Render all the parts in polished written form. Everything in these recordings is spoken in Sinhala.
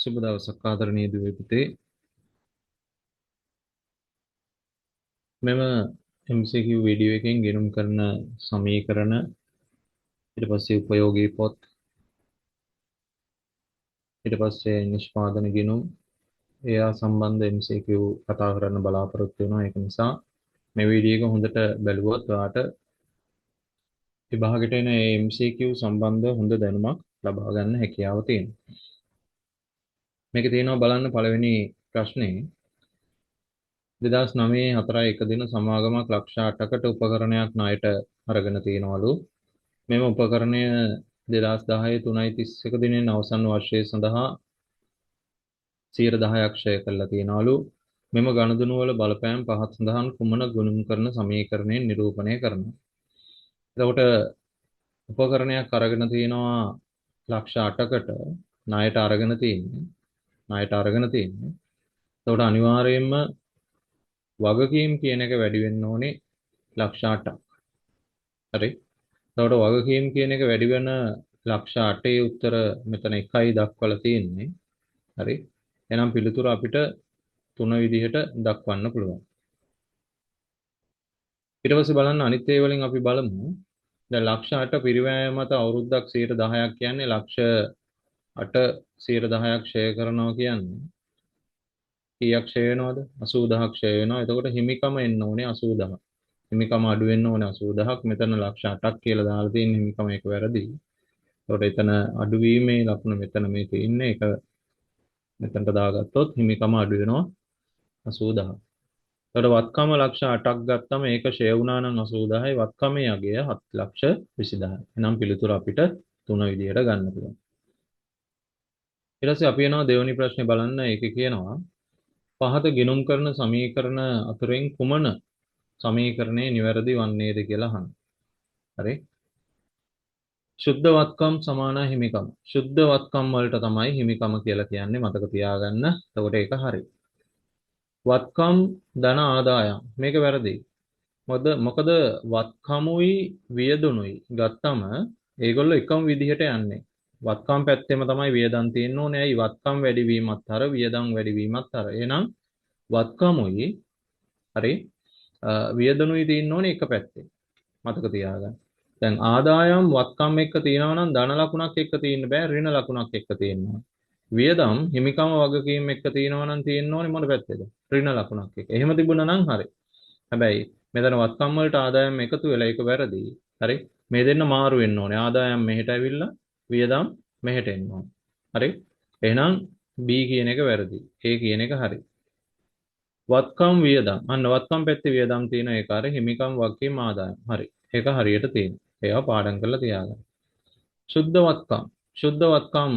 සුබ දවසක් ආදරණීය දුවේ පුතේ. මෙම MCQ වීඩියෝ එකෙන් ගෙනුම් කරන සමීකරණ ඊට පස්සේ උපයෝගී පොත් ඊට පස්සේ නිෂ්පාදන ගෙනුම් ඒවා සම්බන්ධ MCQ කතා කරන්න බලාපොරොත්තු වෙනවා. ඒක නිසා මේ වීඩියෝ එක හොඳට බැලුවොත් ඔයාට විභාගෙට එන මේ MCQ සම්බන්ධ හොඳ දැනුමක් ලබා ගන්න හැකියාව තියෙනවා. මේකේ තියෙනවා බලන්න පළවෙනි ප්‍රශ්නේ 2009 4 1 දින සමාගමක් ලක්ෂ 8කට උපකරණයක් ණයට අරගෙන තියනවලු. මෙම උපකරණය 2010 3.31 දිනෙන් අවසන් වර්ෂය සඳහා 10% ක්ෂය කරලා තියනවලු. මෙම ගණදෙනු වල බලපෑම් පහත් සඳහන් කුමන ගුණම් කරන සමීකරණයෙන් නිරූපණය කරනවා. එතකොට උපකරණයක් අරගෙන තියනවා ලක්ෂ 8කට ණයට අරගෙන තියෙන්නේ. එතකොට අනිවාර්යයෙන්ම වගකීම් කියන එක වැඩි වෙන්න ඕනේ ලක්ෂ 8ක්. හරි. එතකොට වගකීම් කියන එක වැඩි වෙන ලක්ෂ 8ේ උත්තර මෙතන 1යි දක්වලා තියෙන්නේ. හරි. එහෙනම් පිළිතුර අපිට තුන විදිහට දක්වන්න පුළුවන්. ඊට පස්සේ බලන්න අනිත් ඒ වලින් අපි බලමු. දැන් ලක්ෂ 8 පිරිවැය මත අවුරුද්දක් 10% කියන්නේ ලක්ෂ 8 10% ක්ෂය කරනවා කියන්නේ කීයක් ක්ෂය වෙනවද? 80000ක් ක්ෂය වෙනවා. එතකොට හිමිකම එන්න ඕනේ 80000. හිමිකම අඩු වෙන්න ඕනේ 80000ක්. මෙතන ලක්ෂ 8ක් කියලා දාලා තියෙන හිමිකම එක වැරදි. එතකොට එතන අඩුවීමේ ලකුණ මෙතන මේ තියෙන්නේ. ඒක මෙතනට දාගත්තොත් හිමිකම අඩු වෙනවා 80000. එතකොට වත්කම ලක්ෂ 8ක් ගත්තම ඒක ෂෙයා වුණා නම් 80000යි වත්කමේ අගය 7,20,000. එහෙනම් පිළිතුර අපිට තුන විදියට ගන්න පුළුවන්. ඊට පස්සේ අපි යනවා දෙවෙනි ප්‍රශ්නේ බලන්න. ඒකේ කියනවා පහත ගිණුම් කරන සමීකරණ අතරින් කුමන සමීකරණය නිවැරදි වන්නේද කියලා අහන්න. හරි. සුද්ධ වත්කම් සමාන හිමිකම. සුද්ධ වත්කම් වලට තමයි හිමිකම කියලා කියන්නේ මතක තියාගන්න. එතකොට ඒක හරි. වත්කම් ධන ආදායම් මේක වැරදි. මොකද වත්කමුයි වියදනුයි ගත්තම ඒගොල්ලෝ එකම විදිහට යන්නේ. වත්කම් පැත්තෙම තමයි වියදම් තියෙන්න ඕනේ. ඇයි වත්කම් වැඩි වීමත් අර වියදම් වැඩි වීමත් අර. එහෙනම් වත්කමුයි හරි වියදනුයි තියෙන්න ඕනේ එක පැත්තේ. මතක තියාගන්න. දැන් ආදායම් වත්කම් එක්ක තියෙනවා නම් ධන ලකුණක් එක්ක තියෙන්න බෑ ඍණ ලකුණක් එක්ක තියෙනවා. වියදම් හිමිකම වගකීම් එක්ක තියෙනවා නම් තියෙන්න ඕනේ මොන පැත්තේද? ඍණ ලකුණක් එක්ක. එහෙම තිබුණා නම් හරි. හැබැයි මෙතන වත්කම් වලට ආදායම් එකතු වෙලා ඒක වැරදි. හරි. මේ දෙන්න මාරු වෙන්න ඕනේ. ආදායම් මෙහෙට ඇවිල්ලා වියදම් මෙහෙට එන්න ඕනේ. හරි. එහෙනම් B කියන එක වැරදි. A කියන එක හරි. වත්කම් වියදම්. අන්න වත්කම් පැත්තේ වියදම් තියෙන ඒක අර හිමිකම් වගකීම් ආදායම්. හරි. ඒක හරියට තියෙනවා. ඒවා පාඩම් කරලා තියාගන්න. සුද්ධ වත්කම්. සුද්ධ වත්කම්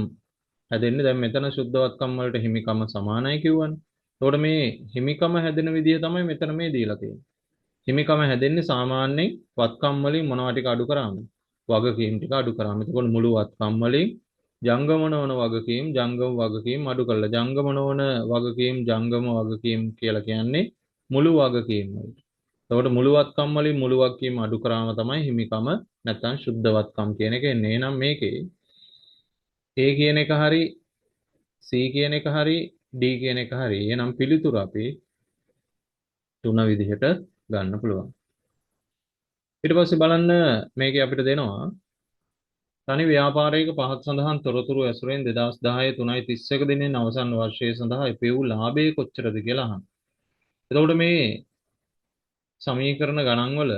හැදෙන්නේ දැන් මෙතන සුද්ධ වත්කම් වලට හිමිකම සමානයි කිව්වනේ. එතකොට මේ හිමිකම හැදෙන විදිය තමයි මෙතන මේ දීලා තියෙන්නේ. හිමිකම හැදෙන්නේ සාමාන්‍යයෙන් වත්කම් වලින් මොනවා ටික අඩු කරාම වගකීම් ටික අඩු කරාම. එතකොට මුළු වත්කම් වලින් ජංගම නොවන වගකීම් ජංගම වගකීම් අඩු කරලා ජංගම නොවන වගකීම් ජංගම වගකීම් කියලා කියන්නේ මුළු වගකීම් වලට. එතකොට මුළු වත්කම් වලින් මුළු වගකීම් අඩු කරාම තමයි හිමිකම නැත්නම් සුද්ධ වත්කම් කියන එක එන්නේ. එහෙනම් මේකේ A කියන එක හරි C කියන එක හරි D කියන එක හරි. එහෙනම් පිළිතුර අපි තුන විදිහට ගන්න පුළුවන්. ඊට පස්සේ බලන්න මේකේ අපිට දෙනවා තනි ව්‍යාපාරයක පහත් සඳහන් තොරතුරු ඇසුරෙන් 2010 3.31 දිනෙන් අවසන් වර්ෂය සඳහා ඉපෙව් ලාභය කොච්චරද කියලා අහන්න. එතකොට මේ සමීකරණ ගණන් වල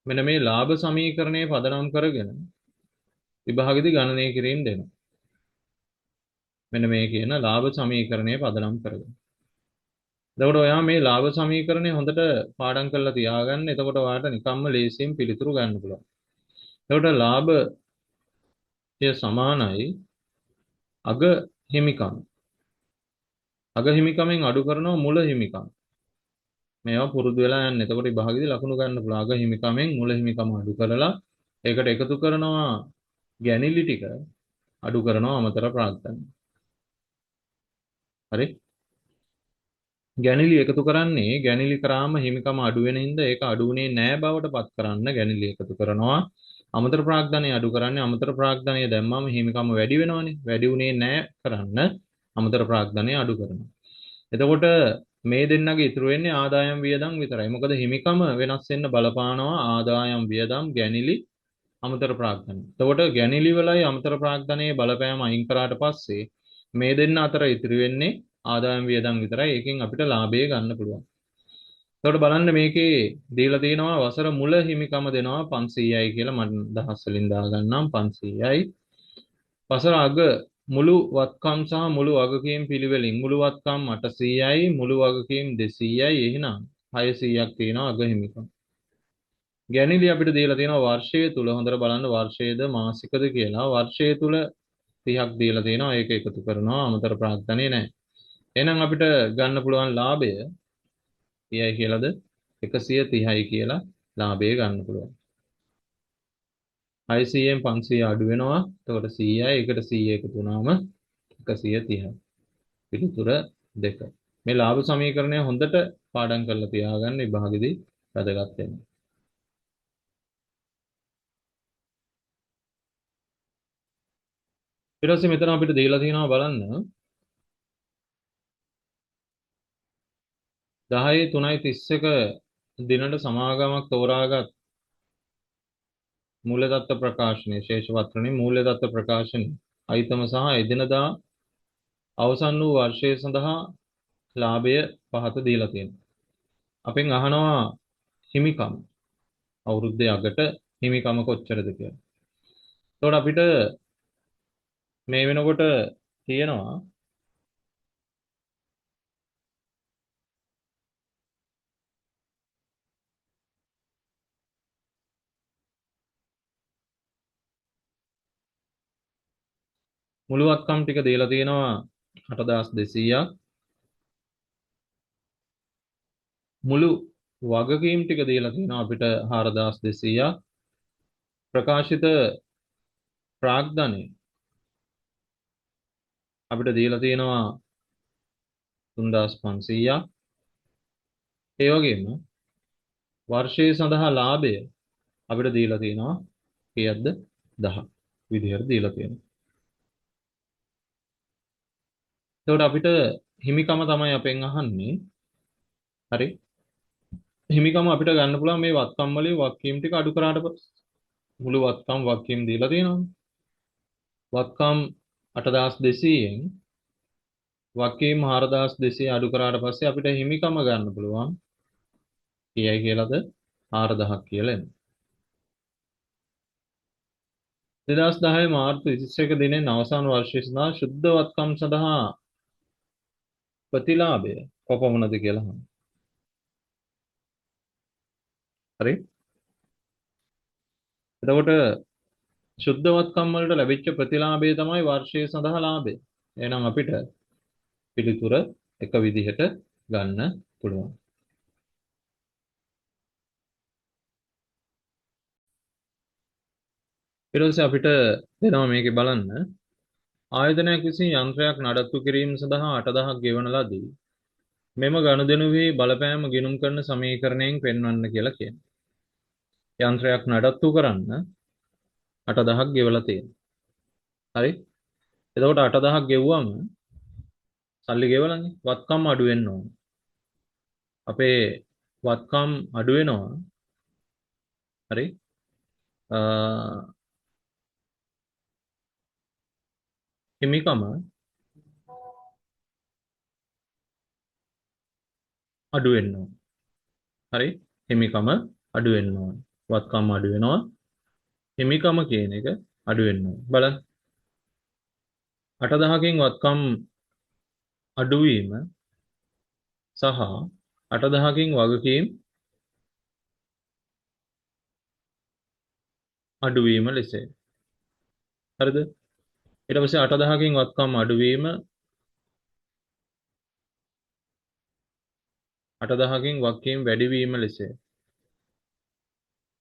මෙන්න මේ ලාභ සමීකරණය පදනම් කරගෙන විභාගෙදි ගණනය කිරීම දෙනවා. මෙන්න මේ කියන ලාභ සමීකරණය පදනම් කරගෙන. එතකොට ඔයා මේ ලාභ සමීකරණය හොඳට පාඩම් කරලා තියාගන්න. එතකොට ඔයාලට නිකම්ම ලේසියෙන් පිළිතුරු ගන්න පුළුවන්. එතකොට ලාභය සමානයි අග හිමිකම්. අග හිමිකමෙන් අඩු කරනවා මුල හිමිකම්. මේවා පුරුදු වෙලා යන්න. එතකොට විභාගෙදි ලකුණු ගන්න පුළුවන්. අග හිමිකමෙන් මුල හිමිකම අඩු කරලා ඒකට එකතු කරනවා ගැනිලි ටික අඩු කරනවා අමතර ප්‍රාග්ධන. හරි? ගැනිලි එකතු කරන්නේ ගැනිලි කරාම හිමිකම අඩු වෙන හින්දා ඒක අඩු වුණේ නෑ බවට පත් කරන්න ගැනිලි එකතු කරනවා. අමතර ප්‍රාග්ධනය අඩු කරන්නේ අමතර ප්‍රාග්ධනය දැම්මම හිමිකම වැඩි වෙනවනේ. වැඩි උනේ නැහැ කරන්න අමතර ප්‍රාග්ධනය අඩු කරනවා. එතකොට මේ දෙන්නගේ ඉතුරු වෙන්නේ ආදායම් වියදම් විතරයි. මොකද හිමිකම වෙනස් වෙන්න බලපානවා ආදායම් වියදම් ගැනිලි අමතර ප්‍රාග්ධනය. එතකොට ගැනිලි වලයි අමතර ප්‍රාග්ධනයේ බලපෑම අයින් කරාට පස්සේ මේ දෙන්න අතර ඉතුරු වෙන්නේ ආදායම් වියදම් විතරයි. ඒකෙන් අපිට ලාභය ගන්න පුළුවන්. එතකොට බලන්න මේකේ දීලා තියෙනවා වසර මුල හිමිකම දෙනවා 500යි කියලා මම දහස් වලින් දාගන්නම් 500යි. වසර අග මුළු වත්කම් සහ මුළු වගකීම් පිළිවෙලින් මුළු වත්කම් 800යි මුළු වගකීම් 200යි එහෙනම් 600ක් තියෙනවා අග හිමිකම්. ගැනිලි අපිට දීලා තියෙනවා වර්ෂය තුල හොඳට බලන්න වර්ෂයේද මාසිකද කියලා. වර්ෂය තුල 30ක් දීලා තියෙනවා ඒක එකතු කරනවා අමතර ප්‍රාග්ධනය නැහැ. එහෙනම් අපිට ගන්න පුළුවන් ලාභය කීයයි කියලාද 130යි කියලා ලාභය ගන්න පුළුවන්. 600න් 500 අඩු වෙනවා. එතකොට 100යි එකට 100 එකතු වුණාම 130යි. පිළිතුර 2. මේ ලාභ සමීකරණය හොඳට පාඩම් කරලා තියාගන්න විභාගෙදී වැදගත් වෙනවා. ඊට පස්සේ මෙතන අපිට දීලා තියෙනවා බලන්න 10/3/31 දිනට සමාගමක් තෝරාගත් මූල්‍ය දත්ත ප්‍රකාශනයේ ශේෂ පත්‍රණේ මූල්‍ය දත්ත ප්‍රකාශනයේ අයිතම සහ එදිනදා අවසන් වූ වර්ෂය සඳහා ලාභය පහත දීලා තියෙනවා. අපෙන් අහනවා හිමිකම් අවුරුද්දේ අගට හිමිකම කොච්චරද කියලා. එතකොට අපිට මේ වෙනකොට තියෙනවා මුළු වත්කම් ටික දීලා තියෙනවා 8200ක් මුළු වගකීම් ටික දීලා තියෙනවා අපිට 4200ක් ප්‍රකාශිත ප්‍රාග්ධනය අපිට දීලා තියෙනවා 3500ක් ඒ වගේම වර්ෂය සඳහා ලාභය අපිට දීලා තියෙනවා කීයක්ද 10 විදිහට දීලා තියෙනවා. එතකොට අපිට හිමිකම තමයි අපෙන් අහන්නේ. හරි. හිමිකම අපිට ගන්න පුළුවන් මේ වත්කම් වලින් වගකීම් ටික අඩු කරාට පස්සේ මුළු වත්කම් වගකීම් දීලා තියෙනවා. වත්කම් 8200න් වගකීම් 4200 අඩු කරාට පස්සේ අපිට හිමිකම ගන්න පුළුවන්. කීයයි කියලාද 4000ක් කියලා එනවා. 2010 මාර්තු 21 දිනෙන් අවසාන වර්ෂය සඳහා ශුද්ධ වත්කම් සඳහා ප්‍රතිලාභය කොපමණද කියලා අහනවා. හරි. එතකොට ශුද්ධ වත්කම් වලට ලැබිච්ච ප්‍රතිලාභය තමයි වර්ෂය සඳහා ලාභය. එහෙනම් අපිට පිළිතුර එක විදිහට ගන්න පුළුවන්. ඊට පස්සේ අපිට දෙනවා මේකේ බලන්න ආයතනයක් විසින් යන්ත්‍රයක් නඩත්තු කිරීම සඳහා 8000ක් ගෙවන ලදී. මෙම ගනුදෙනුවේ බලපෑම ගිණුම් කරන සමීකරණයෙන් පෙන්වන්න කියලා කියනවා. යන්ත්‍රයක් නඩත්තු කරන්න 8000ක් ගෙවලා තියෙනවා. හරි? එතකොට 8000ක් ගෙවුවම සල්ලි ගෙවලානේ වත්කම් අඩු වෙන්න ඕන. අපේ වත්කම් අඩු වෙනවා. හරි? හිමිකම අඩු වෙන්න ඕන. හරි? හිමිකම අඩු වෙන්න ඕන. වත්කම් අඩු වෙනවා. හිමිකම කියන එක අඩු වෙන්න ඕන. බලන්න. 8000කින් වත්කම් අඩුවීම සහ 8000කින් වගකීම් අඩුවීම ලෙසයි. හරිද? ඊට පස්සේ 8000කින් වත්කම් අඩුවීම 8000කින් වගකීම් වැඩිවීම ලෙසයි.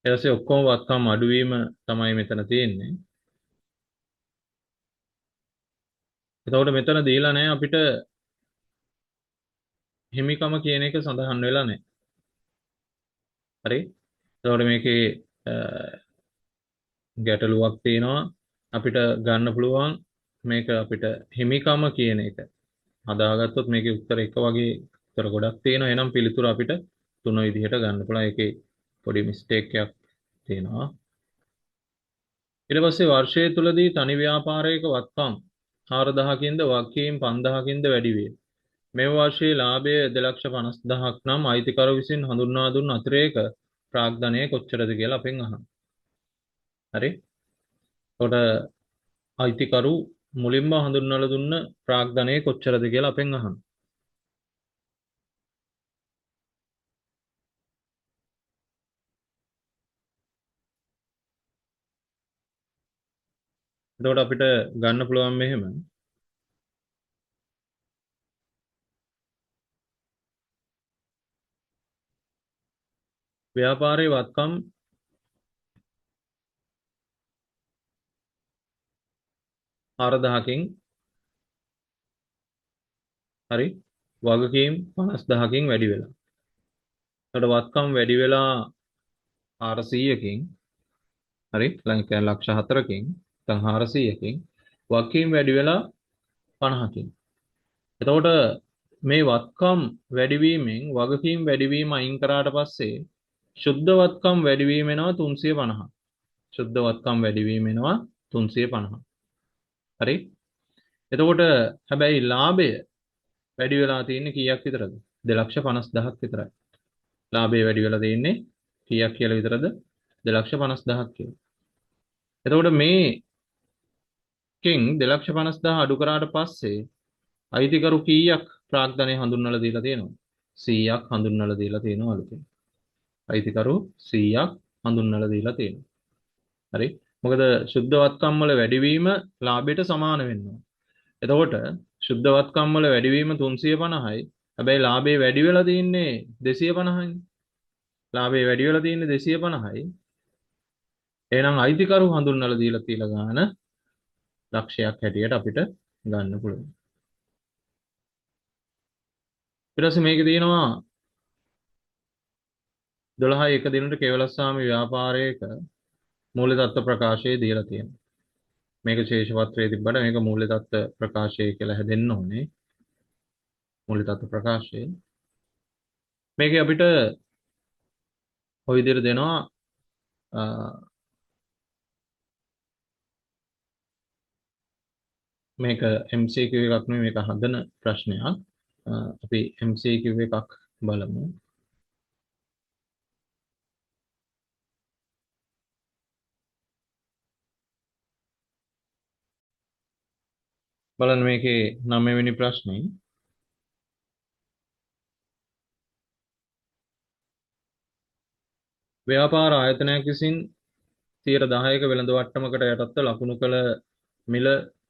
ඊට පස්සේ ඔක්කොම වත්කම් අඩුවීම තමයි මෙතන තියෙන්නේ. එතකොට මෙතන දීලා නැහැ අපිට හිමිකම කියන එක සඳහන් වෙලා නැහැ. හරි? එතකොට මේකේ ගැටලුවක් තියෙනවා අපිට ගන්න පුළුවන් මේක අපිට හිමිකම කියන එක හදාගත්තොත් මේකේ උත්තර එක වගේ උත්තර ගොඩක් තියෙනවා. එහෙනම් පිළිතුර අපිට තුන විදිහට ගන්න පුළුවන්. ඒකේ පොඩි මිස්ටේක් එකක් තියෙනවා. ඊට පස්සේ වර්ෂය තුලදී තනි ව්‍යාපාරයක වත්කම් 4000කින්ද වගකීම් 5000කින්ද වැඩි වේ. මේ වර්ෂයේ ලාභය 2,50,000ක් නම් අයිතිකරු විසින් හඳුන්වා දුන් අතිරේක ප්‍රාග්ධනය කොච්චරද කියලා අපෙන් අහනවා. හරි? එතකොට අයිතිකරු මුලින්ම හඳුන්වලා දුන්න ප්‍රාග්ධනය කොච්චරද කියලා අපෙන් අහනවා. එතකොට අපිට ගන්න පුළුවන් මෙහෙම ව්‍යාපාරයේ වත්කම් 4000කින් හරි වගකීම් 50000කින් වැඩි වෙලා. එතකොට වත්කම් වැඩි වෙලා 400කින් හරි ලංකාවේ ලක්ෂ 4කින් නැත්නම් 400කින් වගකීම් වැඩි වෙලා 50කින්. එතකොට මේ වත්කම් වැඩිවීමෙන් වගකීම් වැඩිවීම අයින් කරාට පස්සේ ශුද්ධ වත්කම් වැඩිවීම වෙනවා 350. ශුද්ධ වත්කම් වැඩිවීම වෙනවා 350. හරි? එතකොට හැබැයි ලාභය වැඩි වෙලා තියෙන්නේ කීයක් විතරද? 2,50,000ක් විතරයි. ලාභය වැඩි වෙලා තියෙන්නේ කීයක් කියලා විතරද? 2,50,000ක් කියලා. එතකොට මේකෙන් 2,50,000 අඩු කරාට පස්සේ අයිතිකරු කීයක් ප්‍රාග්ධනය හඳුන්වලා දීලා තියෙනවද? 100ක් හඳුන්වලා දීලා තියෙනවා අලුතෙන්. අයිතිකරු 100ක් හඳුන්වලා දීලා තියෙනවා. හරි? මොකද ශුද්ධ වත්කම් වල වැඩිවීම ලාභයට සමාන වෙනවා. එතකොට ශුද්ධ වත්කම් වල වැඩිවීම 350යි. හැබැයි ලාභේ වැඩි වෙලා තියෙන්නේ 250යි. ලාභේ වැඩි වෙලා තියෙන්නේ 250යි. එහෙනම් අයිතිකරු හඳුන්වලා දීලා තියලා ගන්න ලක්ෂයක් හැටියට අපිට ගන්න පුළුවන්. ඊට පස්සේ මේකේ තියෙනවා 12 දිනට කේවලස්වාමි ව්‍යාපාරයක මූල්‍ය තත්ත්ව ප්‍රකාශය දීලා තියෙනවා. මේක ශේෂ පත්‍රයේ තිබ්බට මේක මූල්‍ය තත්ත්ව ප්‍රකාශය කියලා හැදෙන්න ඕනේ. මූල්‍ය තත්ත්ව ප්‍රකාශය. මේකේ අපිට ඔය විදිහට දෙනවා මේක MCQ එකක් නෙවෙයි මේක හදන ප්‍රශ්නයක්. අපි MCQ එකක් බලමු. බලන්න මේකේ 9 වෙනි ප්‍රශ්නේ. ව්‍යාපාර ආයතනයක් විසින් 10%ක වෙළඳ වට්ටමකට යටත්ව ලකුණු කළ මිල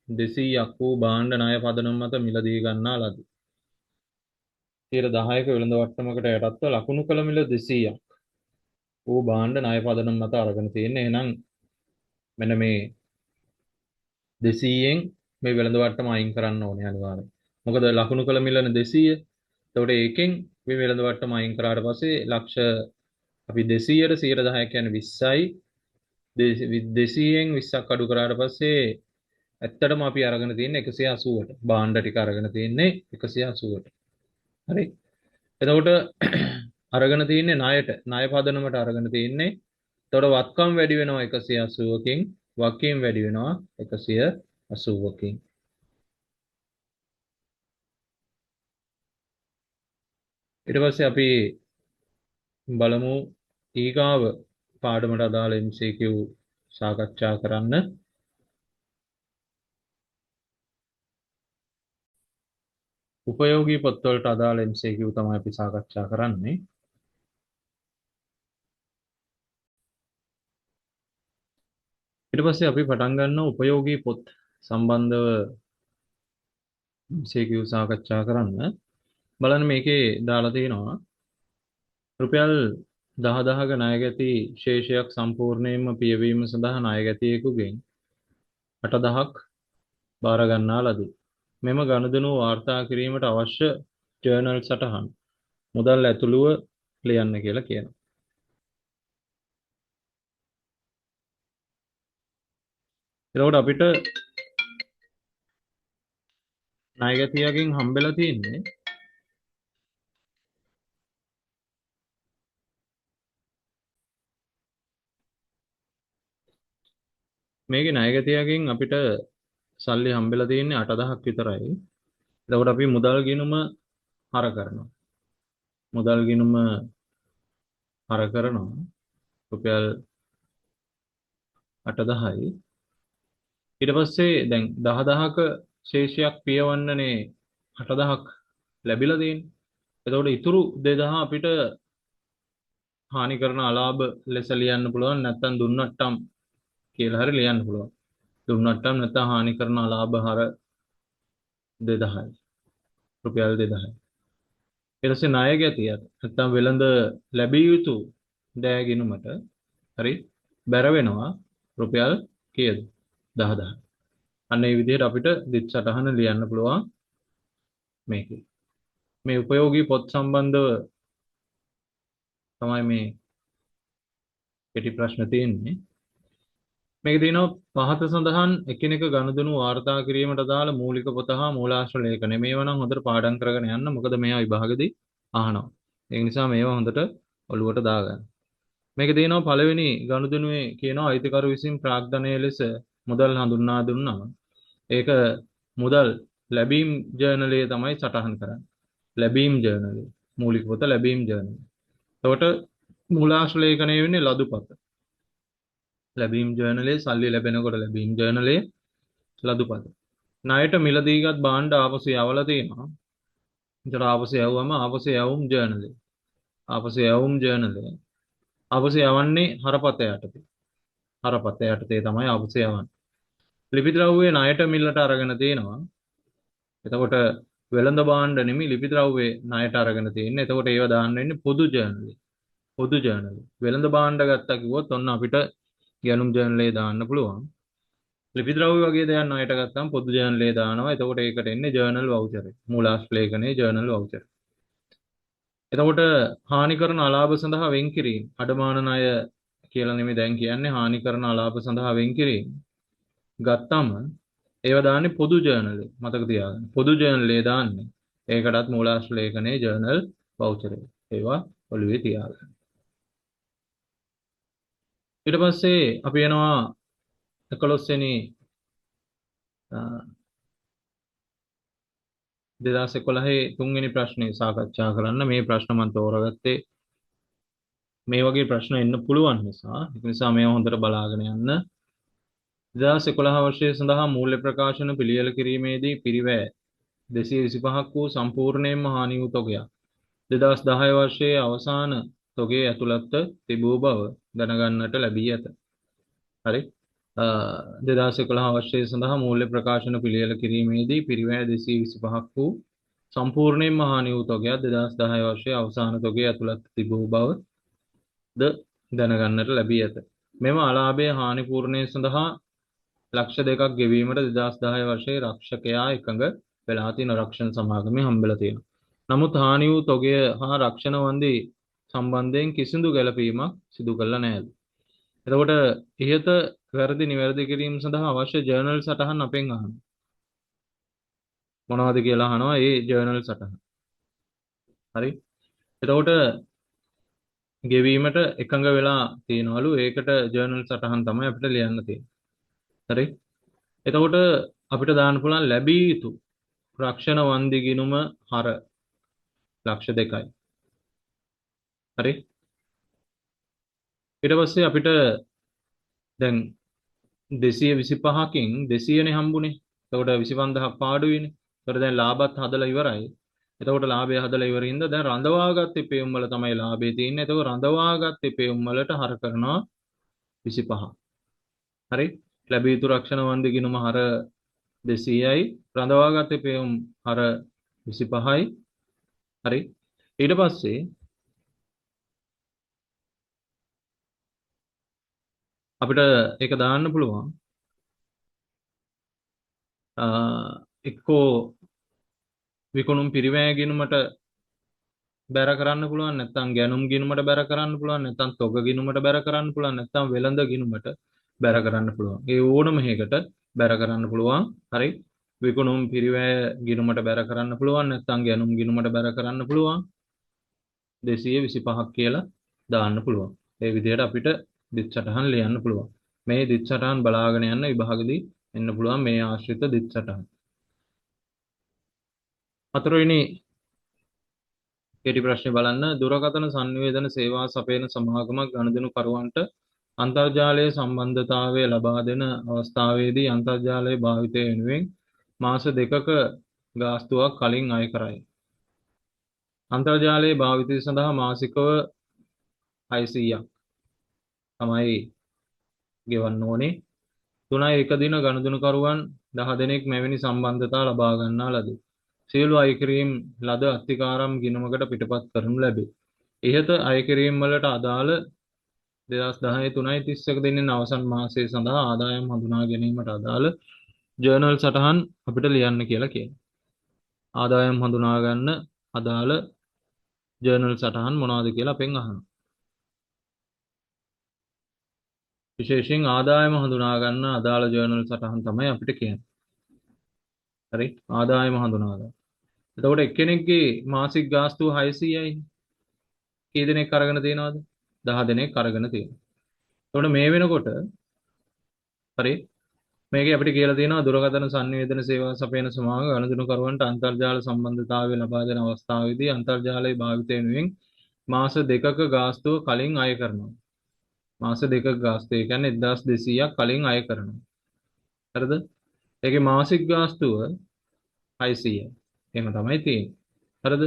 200ක් වූ භාණ්ඩ ණය පදනම මත මිලදී ගන්නා ලදී. 10%ක වෙළඳ වට්ටමකට යටත්ව ලකුණු කළ මිල 200ක් වූ භාණ්ඩ ණය පදනම මත අරගෙන තියෙන්නේ. එහෙනම් මෙන්න මේ 200න් මේ වෙළඳ වට්ටම අයින් කරන්න ඕනේ අනිවාර්යෙන්. මොකද ලකුණු කළ මිලන 200. එතකොට ඒකෙන් මේ වෙළඳ වට්ටම අයින් කරාට පස්සේ ලක්ෂ අපි 200ට 110 කියන්නේ 20යි. 200න් 20ක් අඩු කරාට පස්සේ ඇත්තටම අපි අරගෙන තියෙන්නේ 180ට. භාණ්ඩ ටික අරගෙන තියෙන්නේ 180ට. හරි. එතකොට අරගෙන තියෙන්නේ ණයට. ණය පදනමට අරගෙන තියෙන්නේ. එතකොට වත්කම් වැඩි වෙනවා 180කින්, වගකීම් වැඩි වෙනවා 180කින්. ඊට පස්සේ අපි බලමු ඊගාව පාඩමට අදාළ MCQ සාකච්ඡා කරන්න. උපයෝගී පොත්වලට අදාළ MCQ තමයි අපි සාකච්ඡා කරන්නේ. ඊට පස්සේ අපි පටන් ගන්නවා උපයෝගී පොත් සම්බන්ධව MCQ සාකච්ඡා කරන්න. බලන්න මේකේ දාලා තියෙනවා රුපියල් 10,000ක ණයගැති ශේෂයක් සම්පූර්ණයෙන්ම පියවීම සඳහා ණයගැතියෙකුගෙන් 8,000ක් බාර ගන්නා ලදී. මෙම ගනුදෙනු වාර්තා කිරීමට අවශ්‍ය ජර්නල් සටහන් මුදල් ඇතුළුව ලියන්න කියලා කියනවා. එතකොට අපිට ණයගැතියාගෙන් හම්බෙලා තියෙන්නේ මේකේ ණයගැතියාගෙන් අපිට සල්ලි හම්බෙලා තියෙන්නේ 8000ක් විතරයි. එතකොට අපි මුදල් ගිණුම හර කරනවා. මුදල් ගිණුම හර කරනවා රුපියල් 8000යි. ඊට පස්සේ දැන් 10000ක ශේෂයක් පියවන්නනේ 8000ක් ලැබිලා තියෙන්නේ. එතකොට ඉතුරු 2000 අපිට හානි කරන අලාභ ලෙස ලියන්න පුළුවන් නැත්නම් දුන්නට්ටම් කියලා හරි ලියන්න පුළුවන්. දුන්නට්ටම් නැත්නම් හානි කරන අලාභ හර 2000යි. රුපියල් 2000යි. ඊට පස්සේ ණය ගැතියට නැත්නම් වෙළඳ ලැබිය යුතු දෑගිනුමට හරි බැර වෙනවා රුපියල් කීයද? 10000. අන්න ඒ විදිහට අපිට දිත් සටහන ලියන්න පුළුවන් මේකේ. මේ උපයෝගී පොත් සම්බන්ධව තමයි මේ කෙටි ප්‍රශ්න තියෙන්නේ. මේක තියෙනවා පහත සඳහන් එකිනෙක ගනුදෙනු වාර්තා කිරීමට අදාළ මූලික පොත හා මූලාශ්‍ර ලේඛන. මේවා නම් හොඳට පාඩම් කරගෙන යන්න. මොකද මේවා විභාගෙදී අහනවා. ඒ නිසා මේවා හොඳට ඔලුවට දාගන්න. මේක තියෙනවා පළවෙනි ගනුදෙනුවේ කියනවා අයිතිකරු විසින් ප්‍රාග්ධනය ලෙස මුදල් හඳුන්වා දුන්නා. ඒක මුදල් ලැබීම් ජර්නලයේ තමයි සටහන් කරන්නේ. ලැබීම් ජර්නලය. මූලික පොත ලැබීම් ජර්නලය. එතකොට මූලාශ්‍ර ලේඛනය වෙන්නේ ලදුපත. ලැබීම් ජර්නලයේ සල්ලි ලැබෙනකොට ලැබීම් ජර්නලයේ ලදුපත. ණයට මිලදීගත් භාණ්ඩ ආපසු යවලා තියෙනවා. ඒතර ආපසු යවුවම ආපසු යවුම් ජර්නලය. ආපසු යවුම් ජර්නලය. ආපසු යවන්නේ හරපත යටතේ. හරපත යටතේ තමයි ආපසු යවන්නේ. ලිපි ද්‍රව්‍ය ණයට මිලට අරගෙන තියෙනවා. එතකොට වෙළඳ භාණ්ඩ නෙමෙයි ලිපි ද්‍රව්‍ය ණයට අරගෙන තියෙන්නේ. එතකොට ඒව දාන්න වෙන්නේ පොදු ජර්නලේ. පොදු ජර්නලේ. වෙළඳ භාණ්ඩ ගත්තා කිව්වොත් ඔන්න අපිට ගැනුම් ජර්නලේ දාන්න පුළුවන්. ලිපි ද්‍රව්‍ය වගේ දේවල් ණයට ගත්තාම පොදු ජර්නලේ දානවා. එතකොට ඒකට එන්නේ ජර්නල් වවුචර් එක. මූලාශ්‍ර ලේඛනයේ ජර්නල් වවුචර්. එතකොට හානි කරන අලාභ සඳහා වෙන් කිරීම. අඩමාන ණය කියලා නෙමෙයි දැන් කියන්නේ හානි කරන අලාභ සඳහා වෙන් කිරීම. ගත්තම ඒව දාන්නේ පොදු ජර්නලේ. මතක තියාගන්න. පොදු ජර්නලේ දාන්නේ. ඒකටත් මූලාශ්‍ර ලේඛනයේ ජර්නල් වවුචර් එක. ඒවා ඔළුවේ තියාගන්න. ඊට පස්සේ අපි යනවා 11 වෙනි 2011 තුන්වෙනි ප්‍රශ්නේ සාකච්ඡා කරන්න. මේ ප්‍රශ්න මම තෝරගත්තේ මේ වගේ ප්‍රශ්න එන්න පුළුවන් නිසා. ඒක නිසා මේවා හොඳට බලාගෙන යන්න. 2011 වර්ෂය සඳහා මූල්‍ය ප්‍රකාශන පිළියෙල කිරීමේදී පිරිවැය 225ක් වූ සම්පූර්ණයෙන්ම හානි වූ තොගයක් 2010 වර්ෂයේ අවසාන තොගේ ඇතුළත්ව තිබූ බව දැනගන්නට ලැබී ඇත. හරි. 2011 වර්ෂය සඳහා මූල්‍ය ප්‍රකාශන පිළියෙල කිරීමේදී පිරිවැය 225ක් වූ සම්පූර්ණයෙන්ම හානි වූ තොගයක් 2010 වර්ෂයේ අවසාන තොගේ ඇතුළත්ව තිබූ බව ද දැනගන්නට ලැබී ඇත. මෙම අලාභය හානි පූර්ණය සඳහා ලක්ෂ 2ක් ගෙවීමට 2010 වර්ෂයේ රක්ෂකයා එකඟ වෙලා තියෙන රක්ෂණ සමාගමේ හම්බෙලා තියෙනවා. නමුත් හානි වූ තොගය හා රක්ෂණ වන්දි සම්බන්ධයෙන් කිසිදු ගැළපීමක් සිදු කළා නැහැ. එතකොට ඉහත වැරදි නිවැරදි කිරීම සඳහා අවශ්‍ය ජර්නල් සටහන් අපෙන් අහනවා. මොනවද කියලා අහනවා ඒ ජර්නල් සටහන්. හරි. එතකොට ගෙවීමට එකඟ වෙලා තියෙනවලු. ඒකට ජර්නල් සටහන් තමයි අපිට ලියන්න තියෙන්නේ. හරි. එතකොට අපිට දාන්න පුළුවන් ලැබිය යුතු රක්ෂණ වන්දි ගිණුම හර ලක්ෂ 2යි. හරි. ඊට පස්සේ අපිට දැන් 225කින් 200නේ හම්බුනේ. එතකොට 25000ක් පාඩුයිනේ. එතකොට දැන් ලාභත් හදලා ඉවරයි. එතකොට ලාභය හදලා ඉවරින්ද දැන් රඳවාගත් ඉපයුම් වල තමයි ලාභය තියෙන්නේ. එතකොට රඳවාගත් ඉපයුම් වලට හර කරනවා 25. හරි. ලැබිය යුතු රක්ෂණ වන්දි ගිණුම හර 200යි. රඳවාගත් ඉපයුම් හර 25යි. හරි. ඊට පස්සේ අපිට ඒක දාන්න පුළුවන් එක්කෝ විකුණුම් පිරිවැය ගිණුමට බැර කරන්න පුළුවන්, නැත්නම් ගැනුම් ගිණුමට බැර කරන්න පුළුවන්, නැත්නම් තොග ගිණුමට බැර කරන්න පුළුවන්, නැත්නම් වෙළඳ ගිණුමට බැර කරන්න පුළුවන්. ඒ ඕනම හේකට බැර කරන්න පුළුවන්. හරි. විකුණුම් පිරිවැය ගිණුමට බැර කරන්න පුළුවන්. නැත්නම් ගැනුම් ගිණුමට බැර කරන්න පුළුවන්. 225ක් කියලා දාන්න පුළුවන්. ඒ විදිහට අපිට දිත් සටහන් ලියන්න පුළුවන්. මේ දිත් සටහන් බලාගෙන යන්න විභාගෙදී එන්න පුළුවන් මේ ආශ්‍රිත දිත් සටහන්. හතරවෙනි කෙටි ප්‍රශ්නේ බලන්න. දුරකථන සංනිවේදන සේවා සපයන සමාගමක් ගනුදෙනු කරුවන්ට අන්තර්ජාලයේ සම්බන්ධතාවය ලබා දෙන අවස්ථාවේදී අන්තර්ජාලයේ භාවිතය වෙනුවෙන් මාස 2ක ගාස්තුවක් කලින් අය කරයි. අන්තර්ජාලයේ භාවිතය සඳහා මාසිකව 600ක් තමයි ගෙවන්න ඕනේ. 3.1 දින ගනුදෙනුකරුවන් 10 දෙනෙක් මෙවැනි සම්බන්ධතා ලබා ගන්නා ලද සියලු අයකිරීම් ලද අත්තිකාරම් ගිණුමකට පිටපත් කරනු ලැබේ. ඉහත අයකිරීම් වලට අදාළ 2010 3.31 දිනෙන් අවසන් මාසය සඳහා ආදායම් හඳුනා ගැනීමට අදාළ ජර්නල් සටහන් අපිට ලියන්න කියලා කියනවා. ආදායම් හඳුනා ගන්න අදාළ ජර්නල් සටහන් මොනවද කියලා අපෙන් අහනවා. විශේෂයෙන් ආදායම හඳුනා ගන්න අදාළ ජර්නල් සටහන් තමයි අපිට කියන්නේ. හරි. ආදායම හඳුනා ගන්න. එතකොට එක්කෙනෙක්ගේ මාසික ගාස්තුව 600යි. කී දෙනෙක් අරගෙන තියෙනවද? 10 දෙනෙක් අරගෙන තියෙනවා. එතකොට මේ වෙනකොට හරි මේකේ අපිට කියලා තියෙනවා දුරකථන සංනිවේදන සේවා සපයන සමාගම ගනුදෙනුකරුවන්ට අන්තර්ජාල සම්බන්ධතාවය ලබා දෙන අවස්ථාවේදී අන්තර්ජාලයේ භාවිතය වෙනුවෙන් මාස 2ක ගාස්තුව කලින් අය කරනවා. මාස 2ක ගාස්තුව කියන්නේ 1200ක් කලින් අය කරනවා. හරිද? ඒකේ මාසික ගාස්තුව 600යි. එහෙම තමයි තියෙන්නේ. හරිද?